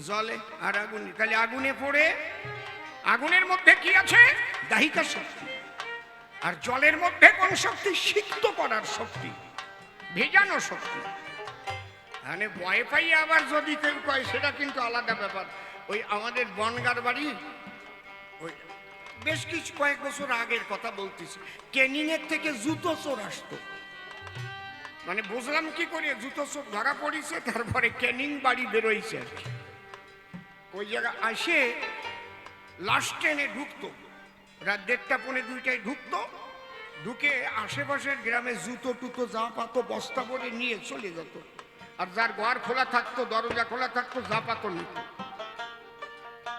জলে আর আগুনে। তাহলে আগুনে পড়ে, আগুনের মধ্যে কি আছে? দাহিকা শক্তি। আর জলের মধ্যে কোন শক্তি? সিক্ত করার শক্তি, ভেজানো শক্তি। মানে ভয় পাই আবার যদি কেউ কয় সেটা কিন্তু আলাদা ব্যাপার। ওই আমাদের বনগার বাড়ি, ওই বেশ কিছু কয়েক বছর আগের কথা বলতেছি, ক্যানিং এর থেকে জুতো চোর আসতো। মানে বুঝলাম কি করে, জুতো চোর ধরা পড়িছে, তারপরে ক্যানিং বাড়ি বেরোইছে আর কি। ওই জায়গা আসে লাস্ট ট্রেনে ঢুকতো, রাত 1:30 পৌনে 2টায় ঢুকতো, ঢুকে আশেপাশের গ্রামে জুতো টুতো যা পাতো বস্তা করে নিয়ে চলে যেত। আর যার ঘর খোলা থাকতো, দরজা খোলা থাকতো, যা পাতো নিত।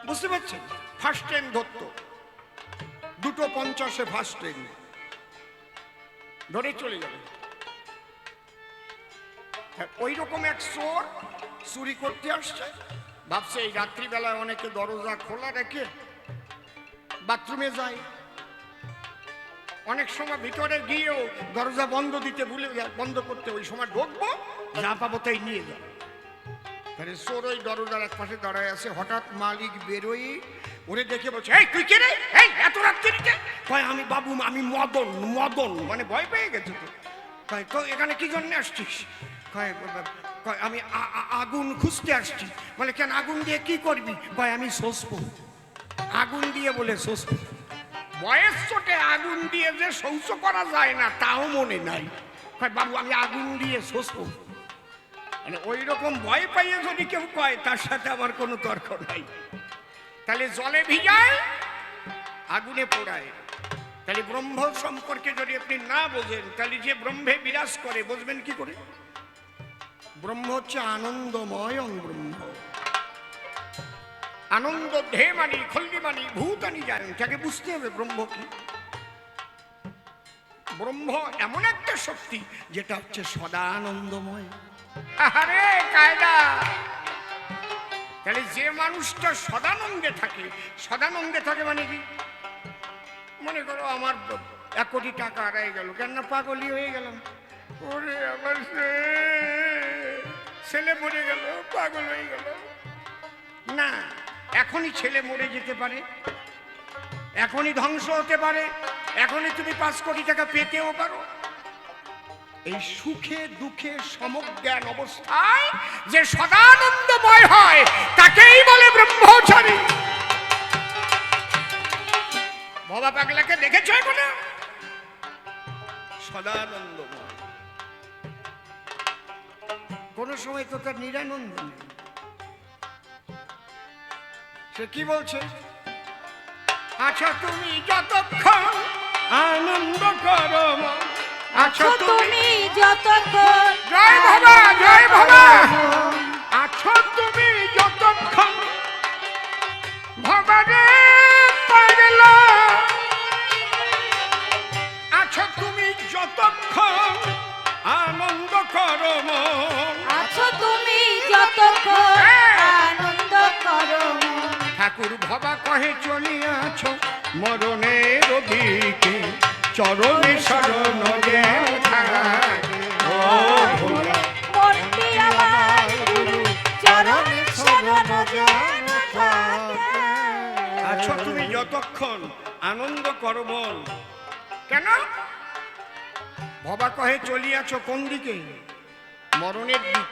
বুঝতে পারছেন? ফার্স্ট ট্রেন ধরতো, 2:50 ফার্স্ট ট্রেন ধরে চলে যাবে। ওই রকম এক চোর চুরি করতে আসছে, ভাবছে এই রাত্রিবেলায় অনেকে দরজা খোলা রেখে বাথরুমে যায়, অনেক সময় ভিতরে গিয়েও দরজা বন্ধ দিতে ভুলে যায়, বন্ধ করতে। ওই সময় ঢুকবো, যা পাবো তাই নিয়ে যাবো। তাহলে চোর ওই দরজার এক পাশে দাঁড়ায় আছে। হঠাৎ মালিক বেরোই ওরে দেখে বলছে, এই তুই কে রে? এই এত রাত্রিতে? কয় আমি বাবু, আমি মদন। মদন মানে ভয় পেয়ে গেছে তো। কয় তো এখানে কি জন্য আসছিস? কয় আমি আগুন খুঁজতে আসছি। বলে কেন, আগুন দিয়ে কি করবি? কয় আমি শোষবো। আগুন দিয়ে বলে শৌচ, বয়স চোটে আগুন দিয়ে যে শৌচ করা যায় না তাও মনে নাই। কয় বাবু আমি আগুন দিয়ে শৌচ করব। মানে ওই রকম ভয় পাইয়ে যদি কেউ কয় তার সাথে আমার কোনো তর্ক নাই। তাহলে জলে ভিজায় আগুনে পোড়ায়। তাহলে ব্রহ্ম সম্পর্কে যদি আপনি না বোঝেন তাহলে যে ব্রহ্মে বিরাজ করে বুঝবেন কি করে? ব্রহ্ম হচ্ছে আনন্দময় ব্রহ্ম। আনন্দ ধে মানি খল্লি মানি ভূতানি জানেন, তাকে বুঝতে হবে ব্রহ্ম কি। ব্রহ্ম এমন একটা শক্তি যেটা হচ্ছে সদা আনন্দময়। আরে কায়দা! তাহলে যে মানুষটা সদানন্দে থাকে মানে কি? মনে করো আমার 1 কোটি টাকা হারিয়ে গেল, কেন না পাগলই হয়ে গেলাম। ওরে আমার ছেলে মরে গেল, পাগল হয়ে গেল না। এখনই ছেলে মরে যেতে পারে, এখনই ধ্বংস হতে পারে, এখনই তুমি 5 কোটি টাকা পেতেও পারো। এই সুখে দুঃখে সমজ্ঞান অবস্থায় যে সদানন্দময় হয় তাকেই বলে ব্রহ্মচারী। ভবা পাগলাকে দেখেছ না? সদানন্দময়, কোন সময় তো তার নিরানন্দ নেই। সে কি বলছে? আচ্ছা তুমি যতক্ষণ আনন্দ করো, আছো তুমি যতক্ষণ, জয় বাবা জয় বাবা, আছো তুমি যতক্ষণ ভবারে পাগলা, আছো তুমি যতক্ষণ আনন্দ করো, আছো তুমি যতক্ষণ আনন্দ করো। ঠাকুর ভবা কহে চলিয়াছ মরণের দিকে, চরণে শরণ দেও থাকে। মনটি আমার গুরু চরণে শরণ দেন থাকে। আছো তুমি যতক্ষণ আনন্দ করো মন। কেন? ভবা কহে চলিয়াছ কোন দিকে? মরণের দিক।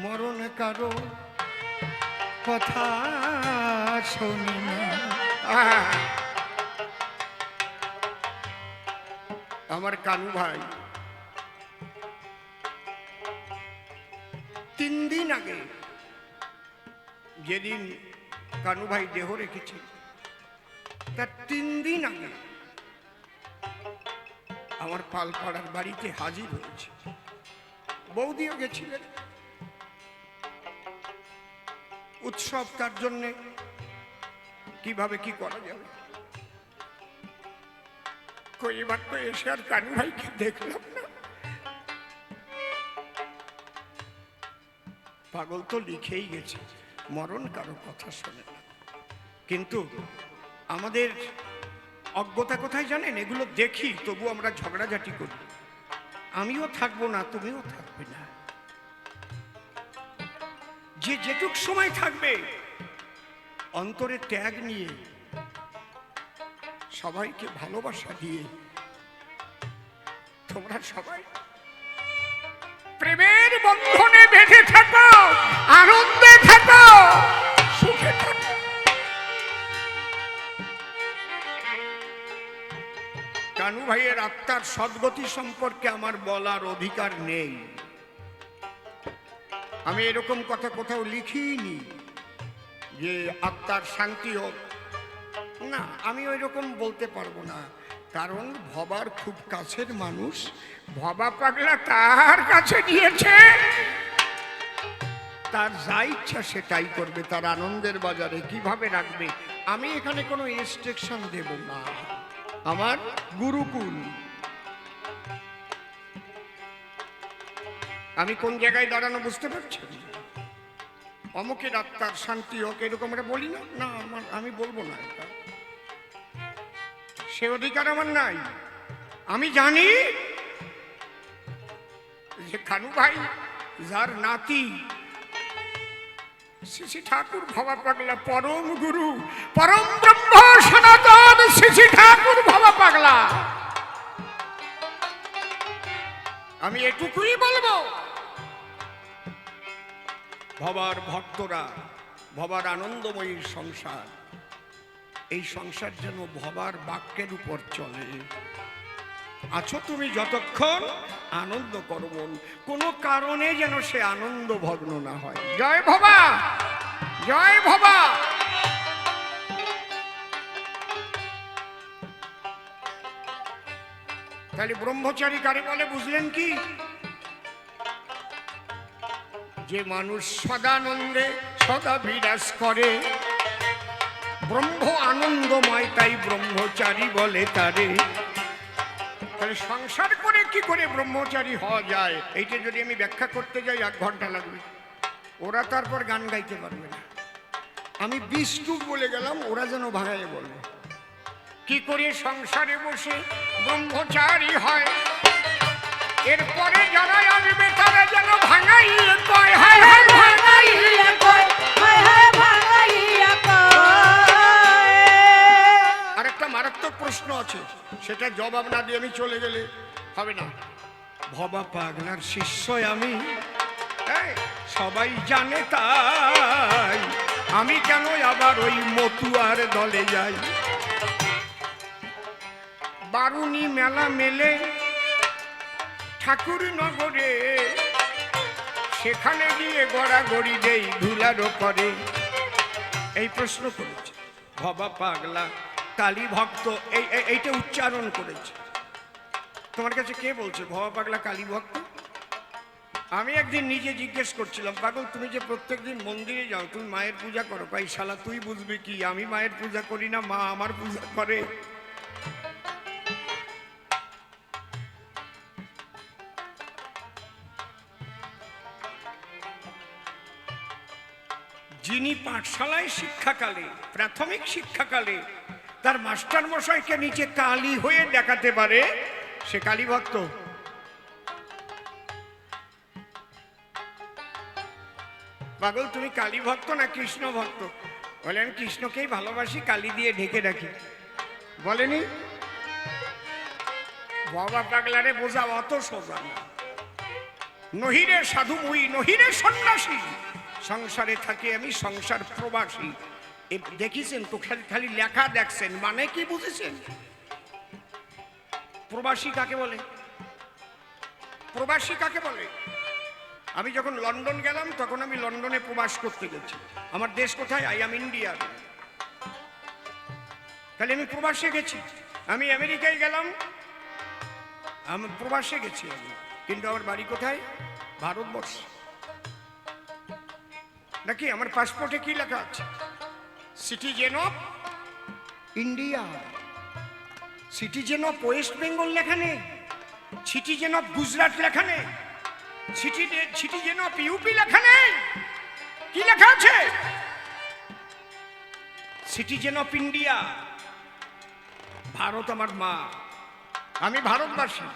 মরণ কারো কথা শুনি না। আমার কানু ভাই 3 দিন আগে, যেদিন কানু ভাই দেহ রেখেছে তার 3 দিন আগে আমার পালপাড়ার বাড়িতে হাজির হয়েছে। বৌদিও গেছিলেন। উৎসব, তার জন্যে কিভাবে কি করা যাবে। এবার তো এসে আর কানু ভাইকে দেখলাম না। পাগল তো লিখেই গেছে মরণ কারো কথা শোনে না। কিন্তু আমাদের অজ্ঞতা কোথায় জানেন? এগুলো দেখি তবু আমরা ঝগড়াঝাটি করি। আমিও থাকবো না, তুমিও থাকবে না। যে যেটুক সময় থাকবে অন্তরে ত্যাগ নিয়ে, সবাইকে ভালোবাসা দিয়ে, তোমরা সবাই প্রেমের বন্ধনে বেঁধে থাকো, আনন্দে থাকো, সুখে থাকো। কানু ভাইয়ের আত্মার সদ্গতি সম্পর্কে আমার বলার অধিকার নেই। আমি এরকম কথা কোথাও লিখিনি যে আত্মার শান্তি হোক, না, আমি ওই রকম বলতে পারবো না। কারণ ভবার খুব কাছের মানুষ, ভবা পাগলা তার কাছে নিয়েছে, তার যা ইচ্ছা সেটাই করবে, তার আনন্দের বাজারে কিভাবে রাখবে আমি এখানে কোনো ইনস্ট্রাকশন দেব না। আমার গুরুকুল, আমি কোন জায়গায় দাঁড়ানো বুঝতে পারছেন? অমুকের আত্মার শান্তি হোক এরকম আমরা বলি না, না আমি বলবো না, এটা সে অধিকার আমার নাই। আমি জানি যে কানু ভাই যার নাতি শ্রী শ্রী ঠাকুর ভবা পাগলা, পরম গুরু পরম ব্রহ্ম সনাতন শ্রী শ্রী ঠাকুর ভবা পাগলা, আমি এটুকুই বলবো, ভবার ভক্তরা ভবার আনন্দময়ী সংসার, এই সংসার যেন ভবার বাক্যের উপর চলে। আছো তুমি যতক্ষণ আনন্দ করো মন, কোনো কারণে যেন সে আনন্দ ভগ্ন না হয়। জয় ভবা, জয় ভবা। তাহলে ব্রহ্মচারী কারে বলে বুঝলেন কি? যে মানুষ সদানন্দে সদা বিরাজ করে, ব্রহ্ম আনন্দময়, তাই ব্রহ্মচারী বলে তারে। তাহলে সংসার করে কি করে ব্রহ্মচারী হওয়া যায়, এইটা যদি আমি ব্যাখ্যা করতে যাই 1 ঘন্টা লাগবে। ওরা তারপর গান গাইতে পারবে না। আমি 20 টুক বলে গেলাম, ওরা যেন ভাঙায় বলবে কি করে সংসারে বসে ব্রহ্মচারী হয়। এরপরে যারা আসবে তারা যেন ভাঙাইয়ে কয়, হায় হায় ভাঙাইয়ে কয়, হায় হায় ভাঙাইয়া কয়। আরেকটা মারাত্মক প্রশ্ন আছে, সেটা জবাব না দিয়ে আমি চলে গেলে হবে না। ভবা পাগলার শিষ্য আমি, সবাই জানে তাই আমি কেন আবার ওই মতুয়ার দলে যাই। বারুনি মেলা মেলে ঠাকুর নগরে, সেখানে গিয়ে গড়াগড়ি দেই ধুলার পরে। এই প্রশ্ন করেছে ভবা পাগলা কালী ভক্ত, এইটা উচ্চারণ করেছে। তোমার কাছে কে বলছে ভবা পাগলা কালী ভক্ত? আমি একদিন নিজে জিজ্ঞেস করছিলাম, পাগল তুমি যে প্রত্যেকদিন মন্দিরে যাও, তুমি মায়ের পূজা করো? কই শালা তুই বুঝবি কি, আমি মায়ের পূজা করি না, মা আমার পূজা করে। যিনি পাঠশালায় শিক্ষাকালে, প্রাথমিক শিক্ষাকালে তার মাস্টার মশাইকে নিচে কালী হয়ে দেখাতে পারে, সে কালী ভক্ত। পাগল তুমি কালী ভক্ত না কৃষ্ণ ভক্ত? বলেন কৃষ্ণকেই ভালোবাসি, কালী দিয়ে ঢেকে রাখি। বলেনি? বাবা পাগলারে বোঝা অত সোজা না। নহিরে সাধু মুই, নহিরে সন্ন্যাসী, সংসারে থাকি আমি সংসার প্রবাসী। দেখিছেন তো, খালি লেখা দেখছেন, মানে কি বুঝেছেন? প্রবাসী কাকে বলে? প্রবাসী কাকে বলে? আমি যখন লন্ডন গেলাম তখন আমি লন্ডনে প্রবাস করতে গেছি। আমার দেশ কোথায়? I am India. তাহলে আমি প্রবাসে গেছি। আমি আমেরিকায় গেলাম, আমি প্রবাসে গেছি আমি, কিন্তু আমার বাড়ি কোথায়? ভারতবর্ষ। নাকি আমার পাসপোর্টে কি লেখা আছে? Citizen of India. Citizen of West Bengal লেখা নেই, সিটিজেন অফ গুজরাট লেখা নেই, সিটিজেন অফ ইউপি লেখা নেই। কি লেখা আছে? Citizen of India. ভারত আমার মা, আমি ভারতবাসী।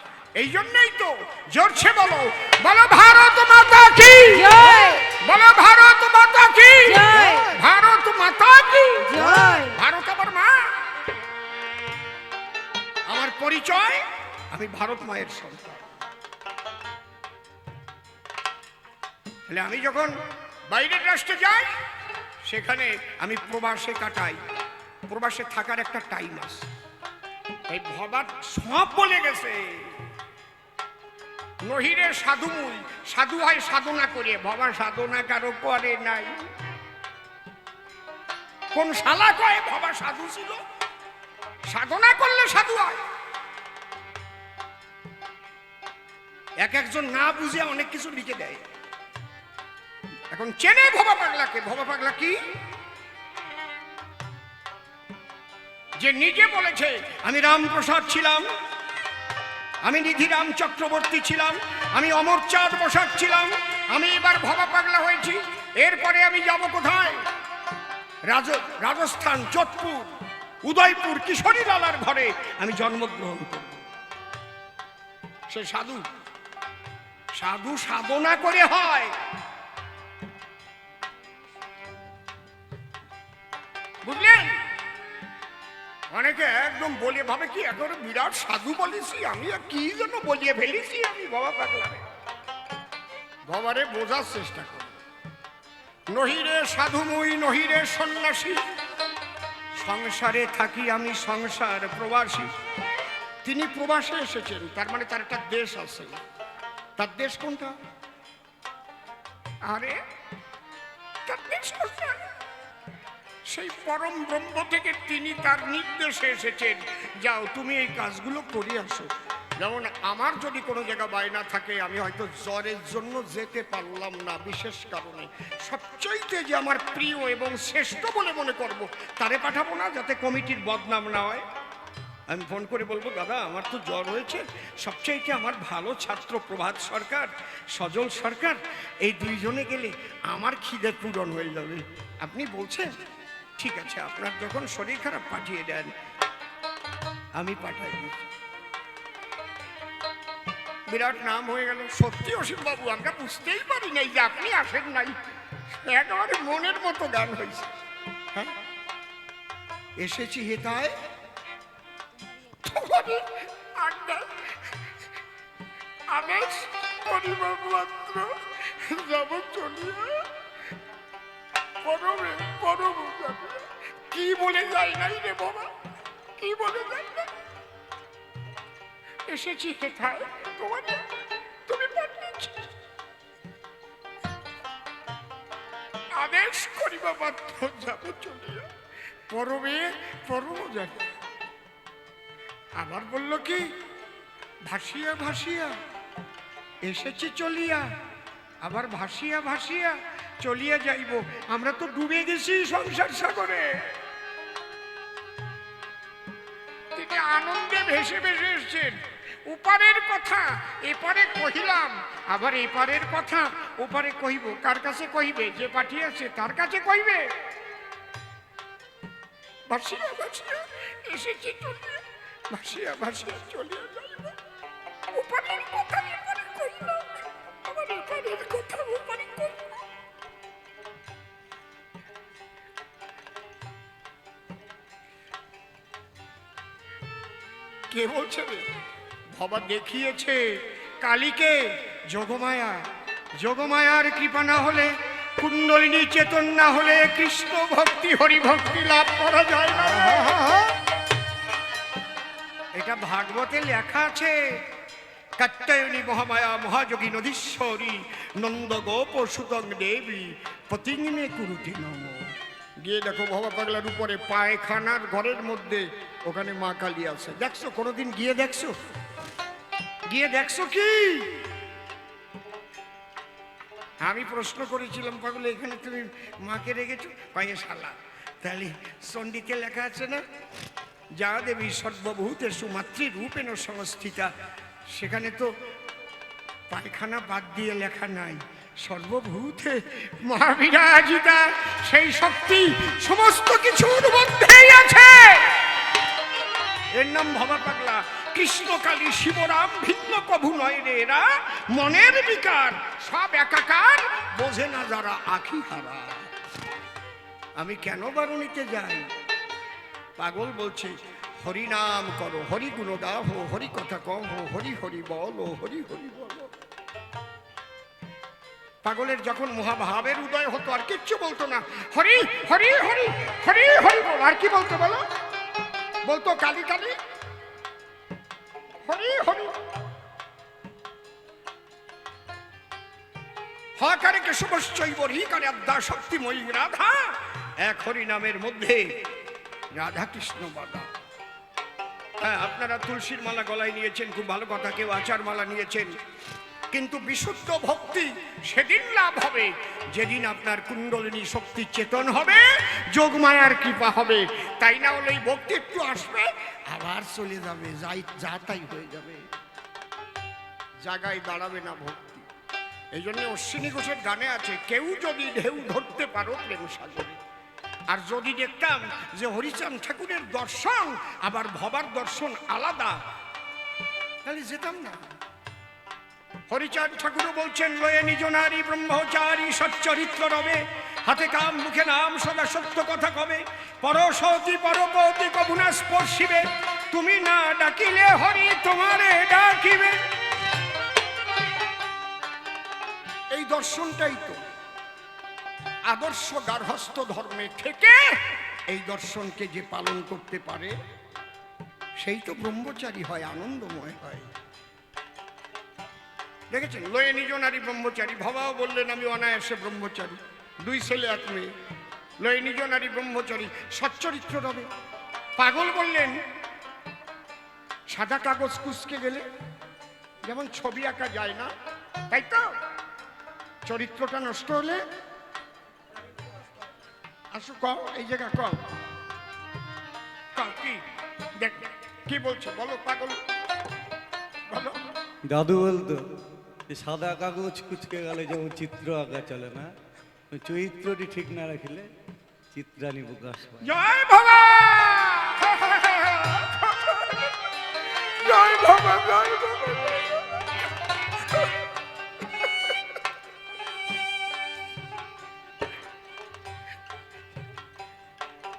এই জন্যই তো জোরছে বলো, বলো ভারত মাতা কি জয়, বলো ভারত মাতা কি জয়, ভারত মাতা কি জয়। ভারত আমার মা, আমার পরিচয়, আমি ভারত মায়ের সন্তান। তাহলে আমি যখন বাইরের রাষ্ট্রে যাই, সেখানে আমি প্রবাসে কাটাই। প্রবাসে থাকার একটা টাইম আছে। এই ভবার সব বলে গেছে। নহিরে সাধু মুই, সাধু হয় সাধনা করে, ভবা সাধনা কারো করে নাই। কোন শালা কয় ভবা সাধু ছিল? সাধনা করলে সাধু হয়। একজন না বুঝে অনেক কিছু লিখে দেয়। এখন চেনে ভবা পাগলাকে। ভবা পাগলা কি? যে নিজে বলেছে আমি রামপ্রসাদ ছিলাম, আমি নিধিরাম চক্রবর্তী ছিলাম, আমি অমরচাঁদ বসাক ছিলাম, আমি এবার ভবা পাগলা হয়েছি। এরপরে আমি যাব কোথায়? রাজস্থান, যোধপুর, উদয়পুর, কিশোরী লালার ঘরে আমি জন্মগ্রহণ করব। সে সাধু? সাধু সাধনা করে হয়। বুঝলেন? অনেকে একদম বলে ভাবে কি এখন বিরাট সাধু বলেছি আমি, কি যেন বলিয়ে ফেলেছি আমি। বাবা পাগলারে ভবারে বোঝার চেষ্টা করি। নহিরে সাধুময়ী নহিরে সন্ন্যাসী, সংসারে থাকি আমি সংসার প্রবাসী। তিনি প্রবাসে এসেছেন, তার মানে তার একটা দেশ আছে। তার দেশ কোনটা? আরে তার দেশ কোনটা? সেই পরম ব্রহ্ম থেকে তিনি তার নির্দেশে এসেছেন, যাও তুমি এই কাজগুলো করে আসো। যেমন আমার যদি কোনো জায়গা বায়না থাকে, আমি হয়তো জ্বরের জন্য যেতে পারলাম না বিশেষ কারণে, সবচাইতে যে আমার প্রিয় এবং শ্রেষ্ঠ বলে মনে করব, তারে পাঠাবো না যাতে কমিটির বদনাম না হয়। আমি ফোন করে বলবো, দাদা আমার তো জ্বর হয়েছে, সবচাইতে আমার ভালো ছাত্র প্রভাত সরকার, সজল সরকার, এই দুইজনে গেলে আমার খিদে পূরণ হয়ে যাবে। আপনি বলছেন ঠিক আছে, আপনার যখন শরীর খারাপ পাঠিয়ে দেন। আমি পাঠাই দিচ্ছি। বিরাট নাম হয়ে গেল। সত্যি অসীম বাবু, আমরা বুঝতেই পারি নাই যে আপনি আসেন নাই। একেবারে মনের মতো গান হয়েছে। হ্যাঁ, এসেছি হেতায় আবেশ করিবার মাত্র যাব চলিয়া, পরমে পরম যাবে। কি বলে যাই নাই রে বাবা, কি বলে যাই না। এসেছি হেথায় তোমাকে, তুমি পাঠিয়েছি। আদেশ করিবা মাত্র যাব চলিয়া, পরমে পরম যাবে। আবার বলল কি, ভাসিয়া ভাসিয়া এসেছি চলিয়া, আবার ভাসিয়া ভাসিয়া চলিয়া যাইব। আমরা তো ডুবে গেছি সংসার সাগরে। তিনি আনন্দে ভেসে ভেসে এসছেন। উপারের কথা এপারে কহিলাম, আবার এপারের কথা ওপারে কহিব। কার কাছে কহিবে? যে পাঠিয়েছে তার কাছে কহিবে। ভাসিয়া ভাসিয়া এসেছি চলিয়া, ভাসিয়া ভাসিয়া চলিয়া যাইব। উপারের কথা এপারে কহিলাম, আবার এপারের কথা ওপারে কহিব। কে বলছে রে? বাবা দেখিয়েছে কালীকে, যোগমায়া। যোগমায়ার কৃপা না হলে, কুণ্ডলিনী চেতন না হলে কৃষ্ণ ভক্তি হরি ভক্তি লাভ করা যায় না। এটা ভাগবতে লেখা আছে। কাত্যায়নী মহামায়া মহাযোগী নদীশ্বরী নন্দ গোপ সুতং দেবী পতিঙ্গিনে কুরুতি নম। গিয়ে দেখো ভবা পাগলার উপরে পায়খানার ঘরের মধ্যে, ওখানে মা কালী আছে। দেখছো কোনোদিন গিয়ে দেখছো? গিয়ে দেখছো কি? আমি প্রশ্ন করেছিলাম, পাগল এখানে তুমি মাকে রেখেছো? পায়ে শালা, তাহলে চণ্ডীতে লেখা আছে না, যা দেবী সর্বভূতেষু মাতৃরূপেণ সংস্থিতা। সেখানে তো পায়খানা বাদ দিয়ে লেখা নাই, সর্বভূতে মহাবিরাজিতা। সেই শক্তি সমস্ত কিছুর মধ্যেই আছে। এর নাম ভবা পাগলা। কৃষ্ণ কালী শিবরাম ভিন্ন কভু নয় রে, এরা মনের বিকার, সব একাকার, বোঝে না যারা আখি হারা। আমি কেন বারুণীতে যাই? পাগল বলছে হরি নাম করো, হরি গুণ গাও, হরি কথা কও, হরি হরি বলো, হরি হরি বলো। পাগলের যখন মহাভাবের উদয় হতো আর কিচ্ছু বলতো না, হরি হরি হরি হরি হরি বল। আর কি বলতো বলো? বলতো কালী কালী হরি হরি। হাকারে কেশবশ্চৈব হরিকারে আদ্যা শক্তিময়ী রাধা। এক হরি নামের মধ্যে রাধা কৃষ্ণ বাধা। হ্যাঁ, আপনারা তুলসীর মালা গলায় নিয়েছেন, খুব ভালো কথা। কেউ আচার মালা নিয়েছেন, কিন্তু বিশুদ্ধ ভক্তি সেদিন লাভ হবে যেদিন আপনার কুণ্ডলিনী শক্তি চেতন হবে, যোগমায়ার কৃপা হবে। তাই না হলে এই ভক্তি একটু আসবে আবার চলে যাবে, যা তাই হয়ে যাবে, জায়গায় দাঁড়াবে না ভক্তি। এই জন্য অশ্বিনী ঘোষের গানে আছে, কেউ যদি ঢেউ ধরতে পারো প্রেম সাগরে। আর যদি দেখতাম যে হরিচাঁদ ঠাকুরের দর্শন আবার ভবার দর্শন আলাদা, তাহলে যেতাম না। হরিচাঁদ ঠাকুর বলছেন, লয়ে নিজ নারী ব্রহ্মচারী সচ্চরিত্র রবে, হাতে কাম মুখে নাম সদা সত্য কথা কবে, পরশতি পরপতি কবুনা স্পর্শিবে, তুমি না ডাকিলে হরি তোমারে ডাকিবে। এই দর্শনটাই তো। আদর্শ গার্হস্থ ধর্মে থেকে এই দর্শনকে যে পালন করতে পারে সেই তো ব্রহ্মচারী হয়, আনন্দময় হয়। দেখেছেন, লয়ে নিজ নারী ব্রহ্মচারী। ভবাও বললেন আমি অনায়াসে ব্রহ্মচারী, 2 ছেলে 1 মেয়ে। লয়ে নিজ নারী ব্রহ্মচারী, সচ্চরিত্র রবে। পাগল বললেন সাদা কাগজ কুচকে গেলে যেমন ছবি আঁকা যায় না, তাই তো চরিত্রটা নষ্ট হলে আসো কও, এই জায়গা কও, কও কি দেখ কি বলছো বলো পাগল বলো। দাদু বলতো যে সাদা কাগজ কুচকে গেলে যেমন চিত্র আঁকা চলে না, ওই চরিত্রটি ঠিক না রাখিলে চিত্রানি প্রকাশ পায়। জয় বাবা, জয় বাবা, জয় বাবা।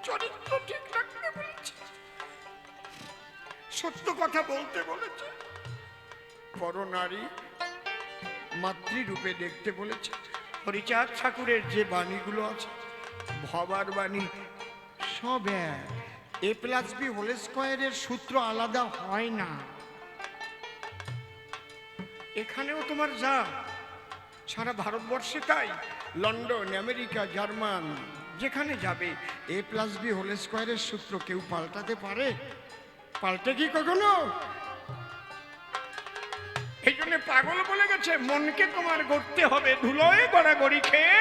চরিত্র ঠিক রাখতে বলেছে, সত্য কথা বলতে বলেছে, পরনারী মাতৃরূপে দেখতে বলেছে। হরিচাঁদ ঠাকুরের যে বাণীগুলো আছে, ভবার বাণী সব এক। A+B² সূত্র আলাদা হয় না। এখানেও তোমার যা সারা ভারতবর্ষে তাই, লন্ডন, আমেরিকা, জার্মান যেখানে যাবে A+B² সূত্র কেউ পাল্টাতে পারে? পাল্টে কি কখনো? এই জন্য পাগল বলে গেছে মনকে তোমার গড়তে হবে ধুলোয় গড়াগড়ি খেয়ে,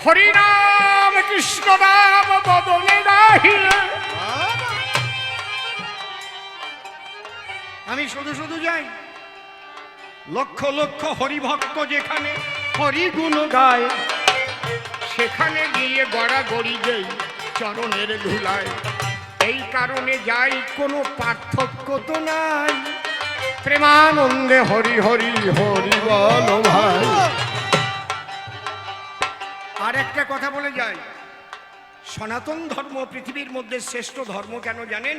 হরিনাম কৃষ্ণ নাম বদনে রাহিলে। আমি শুধু শুধু যাই, লক্ষ লক্ষ হরিভক্ত যেখানে হরিগুণ গায়, সেখানে গিয়ে গড়াগড়ি দেই চরণের ধুলায়। এই কারণে যাই, কোনো পার্থক্য তো নাই, প্রেমানন্দে হরি হরি হরি বল ভাই। আর একটা কথা বলে যাই, সনাতন ধর্ম পৃথিবীর মধ্যে শ্রেষ্ঠ ধর্ম কেন জানেন?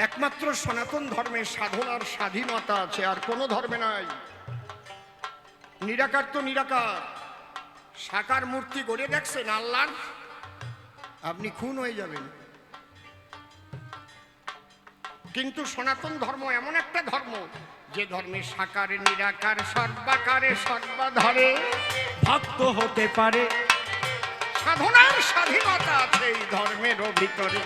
একমাত্র সনাতন ধর্মে সাধনার স্বাধীনতা আছে, আর কোনো ধর্মে নাই। নিরাকার তো নিরাকার, সাকার মূর্তি গড়ে দেখছেন আল্লাহর, আপনি খুন হয়ে যাবেন। কিন্তু সনাতন ধর্ম এমন একটা ধর্ম যে ধর্মে সাকারে নিরাকার সর্বাকারে সর্বাধারে ভক্ত হতে পারে। সাধনার স্বাধীনতা আছে এই ধর্মের ভিতরে।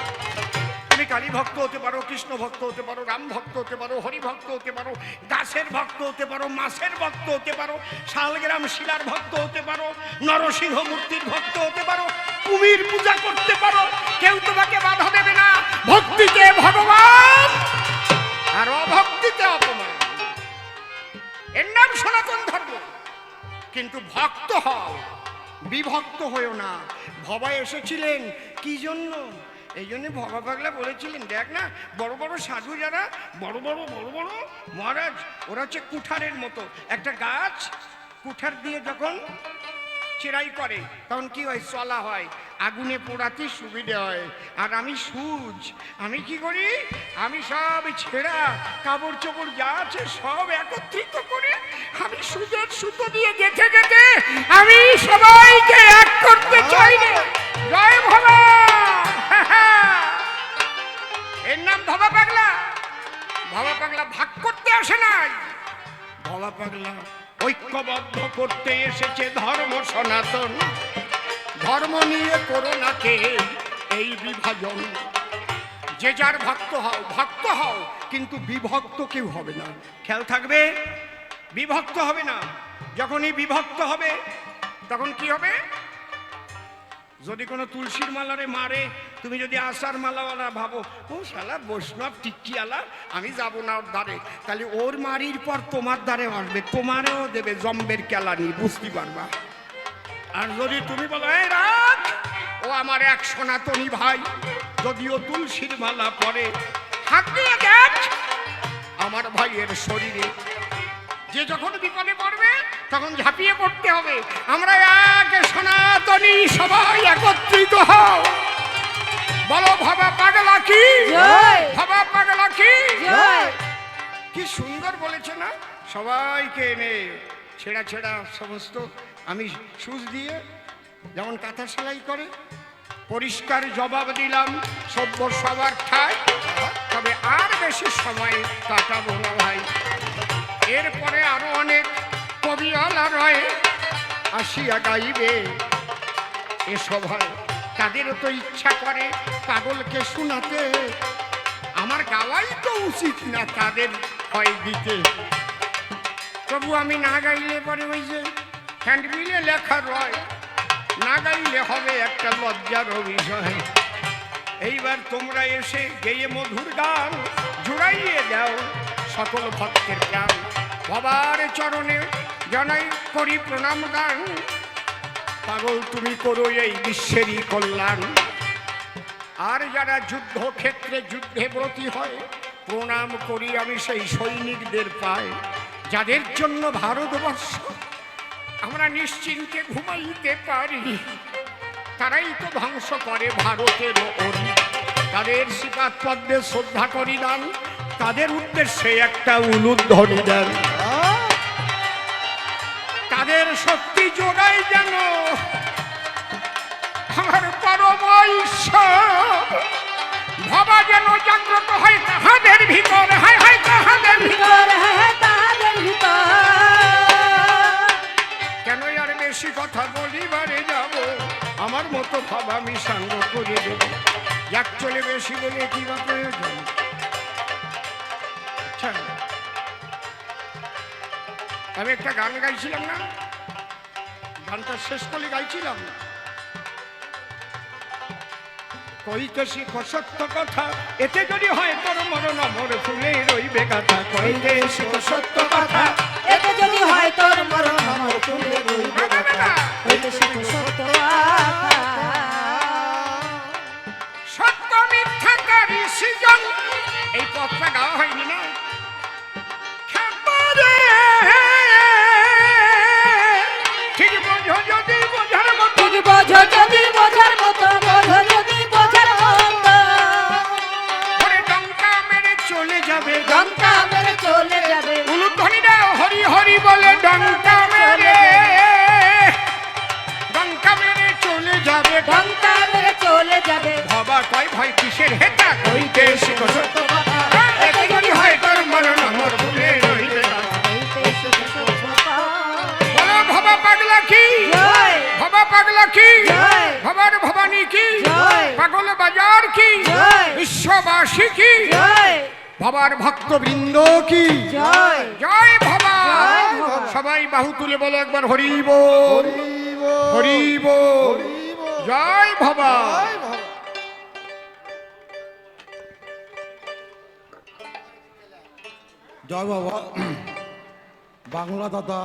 তুমি কালী ভক্ত হতে পারো, কৃষ্ণ ভক্ত হতে পারো, রাম ভক্ত হতে পারো, হরি ভক্ত হতে পারো, দাসের ভক্ত হতে পারো, মাছের ভক্ত হতে পারো, শালগ্রাম শিলার ভক্ত হতে পারো, নরসিংহ মূর্তির ভক্ত হতে পারো, কুমির পূজা করতে পারো, কেউ তোমাকে বাধা দেবে না। ভক্তিতে ভগবান আর অভক্তিতে অপমান, এর নাম সনাতন ধর্ম। কিন্তু ভক্ত হও, বিভক্ত হয়েও না। ভবা এসেছিলেন কি জন্য? এই জন্য ভবা পাগলা বলেছিলেন, দেখ না বড় বড় সাধু যারা বড় বড় মহারাজ, ওরা হচ্ছে কুঠারের মতো। একটা গাছ কুঠার দিয়ে যখন চেরাই করে তখন কি হয়? চলা হয়, আগুনে পোড়াতে সুবিধে হয়। আর আমি সুজ, আমি কি করি? আমি সব ছেঁড়া কাপড় চোপড় যা আছে সব একত্রিত করে আমি সুজের সুতো দিয়ে গেঁথে গেঁথে আমি সবাইকে এক করতে চাই না। জয় ভবা। এর নাম ভবা পাগলা। ভবা পাগলা ভাগ করতে আসে নাই, ভবা পাগলা ঐক্যবদ্ধ করতে এসেছে ধর্ম সনাতন। ধর্ম নিয়ে করো না কে এই বিভাজন। যে যার ভক্ত হও, ভক্ত হও, কিন্তু বিভক্ত কেউ হবে না। খেয়াল থাকবে, বিভক্ত হবে না। যখনই বিভক্ত হবে তখন কি হবে? যদি কোনো তুলসীর মালারে মারে, তুমি যদি আশার মালাওয়ালা ভাবো, ও শালা বৈষ্ণব টিকিয়ালা, আমি যাবো না ওর দ্বারে, তাহলে ওর মারির পর তোমার দ্বারে আসবে, তোমারও দেবে জম্বের কেলানি, বুঝতে পারবা। আর যদি তুমি বলো এই রাখ, ও আমার এক সনাতনী ভাই, যদিও তুলসীর মালা পরে, হাত দিয়ে দেখ আমার ভাইয়ের শরীরে, যে যখন বিপদে পড়বে তখন ঝাঁপিয়ে পড়তে হবে। আমরা এক সনাতনী সবাই একত্রিত হও। বলো ভবা পাগলা কি জয়। ভবা পাগলা কি জয়। কি সুন্দর বলেছে না? সবাইকে এনে ছেঁড়া ছেঁড়া সমস্ত আমি সুচ দিয়ে যেমন কাঁথা সেলাই করে পরিষ্কার জবাব দিলাম সভ্য সবার ঠায়। তবে আর বেশি সময় কাটাবো না ভাই, এরপরে আরো অনেক কবিওয়ালা রয় আসিয়া গাইবে এ সভায়। তাদেরও তো ইচ্ছা করে পাগলকে শোনাতে, আমার গাওয়াই তো উচিত না তাদের হয় দিতে। তবু আমি না গাইলে পরে ওই যে হ্যান্ডবিলে লেখা রয়, না গাইলে হবে একটা লজ্জার বিষয়। এইবার তোমরা এসে গেয়ে মধুর গান জুড়াইয়ে দাও সকল ভক্তের প্রাণ। বাবার চরণে জানাই করি প্রণাম গান, পাগল তুমি করো এই বিশ্বেরই কল্যাণ। আর যারা যুদ্ধক্ষেত্রে যুদ্ধে ব্রতী হয় প্রণাম করি আমি সেই সৈনিকদের পায়, যাদের জন্য ভারতবর্ষ আমরা নিশ্চিন্তে ঘুমাইতে পারি। তারাই তো ধ্বংস করে ভারতের ওরি, তাদের শ্রীপাদ পদ্মে শ্রদ্ধা করি দান, তাদের উদ্দেশ্যে একটা উলুধ্বনি দেন। তাদের শক্তি জোড়াই যেন আমার পরম ঈশ্বর, ভাবা যেন জাগ্রত হয় তাহাদের ভিতর, হায় হায় তাহাদের ভিতর। তাহাদের ভিতর কেন আর বেশি কথা বলিবারে যাব, আমার মতো ভাব আমি সাঙ্গ করে দেব। যাক চলে বেশি বলে কি বা প্রয়োজন। আচ্ছা, আমি একটা গান গাইছিলাম না, গানটা শেষ করে গাইছিলাম না, কইতে শিখো সত্য কথা, এতে যদি হয় তোর মরণ মর ফুলে রইবে গাথা। কইতে শিখো সত্য কথা, এতে যদি হয় তোর মরণ আমার তুলে রইবে কথা। হইতে শিখো সত্য কথা। সত্য মিথ্যাকারী সৃজন, এই পথটা গাওয়া হয়নি না। খাবারে ঠিক বোঝো যদি বোঝার মতো, ঠিক বোঝো যদি বোঝার মতো, বোঝো যদি বোঝার মতো। ওরে ডঙ্কা মেরে চলে যাবে, লঙ্কা মেরে চলে যাবে, উলুধ্বনি দাও হরি হরি বলে ডঙ্কা মেরে, ডঙ্কা মেরে চলে যাবে। লঙ্কা মেরে চলে যাবে। বাবা কয় ভয় কিসের হেতা, কইতে শিখো সত্য কথা, এতে যদি হয় তোর মরণ মর ফুলে রইবে গাথা। হইতে শিখো সত্য কথা। বলো ভবা পাগলা কি, জয় ভবা পাগলা কি, জয়। ভবার ভবানী কি, জয়। পাগল বাজার কি, জয়। বিশ্ববাসী কি, জয় ভবার ভক্তবৃন্দ কি, জয় জয় ভবা। জয় ভবা। সবাই বাহু তুলে বলো একবার হরি বল, হরি বল, জয় ভবা। জয় বাবা। বাংলা দাদা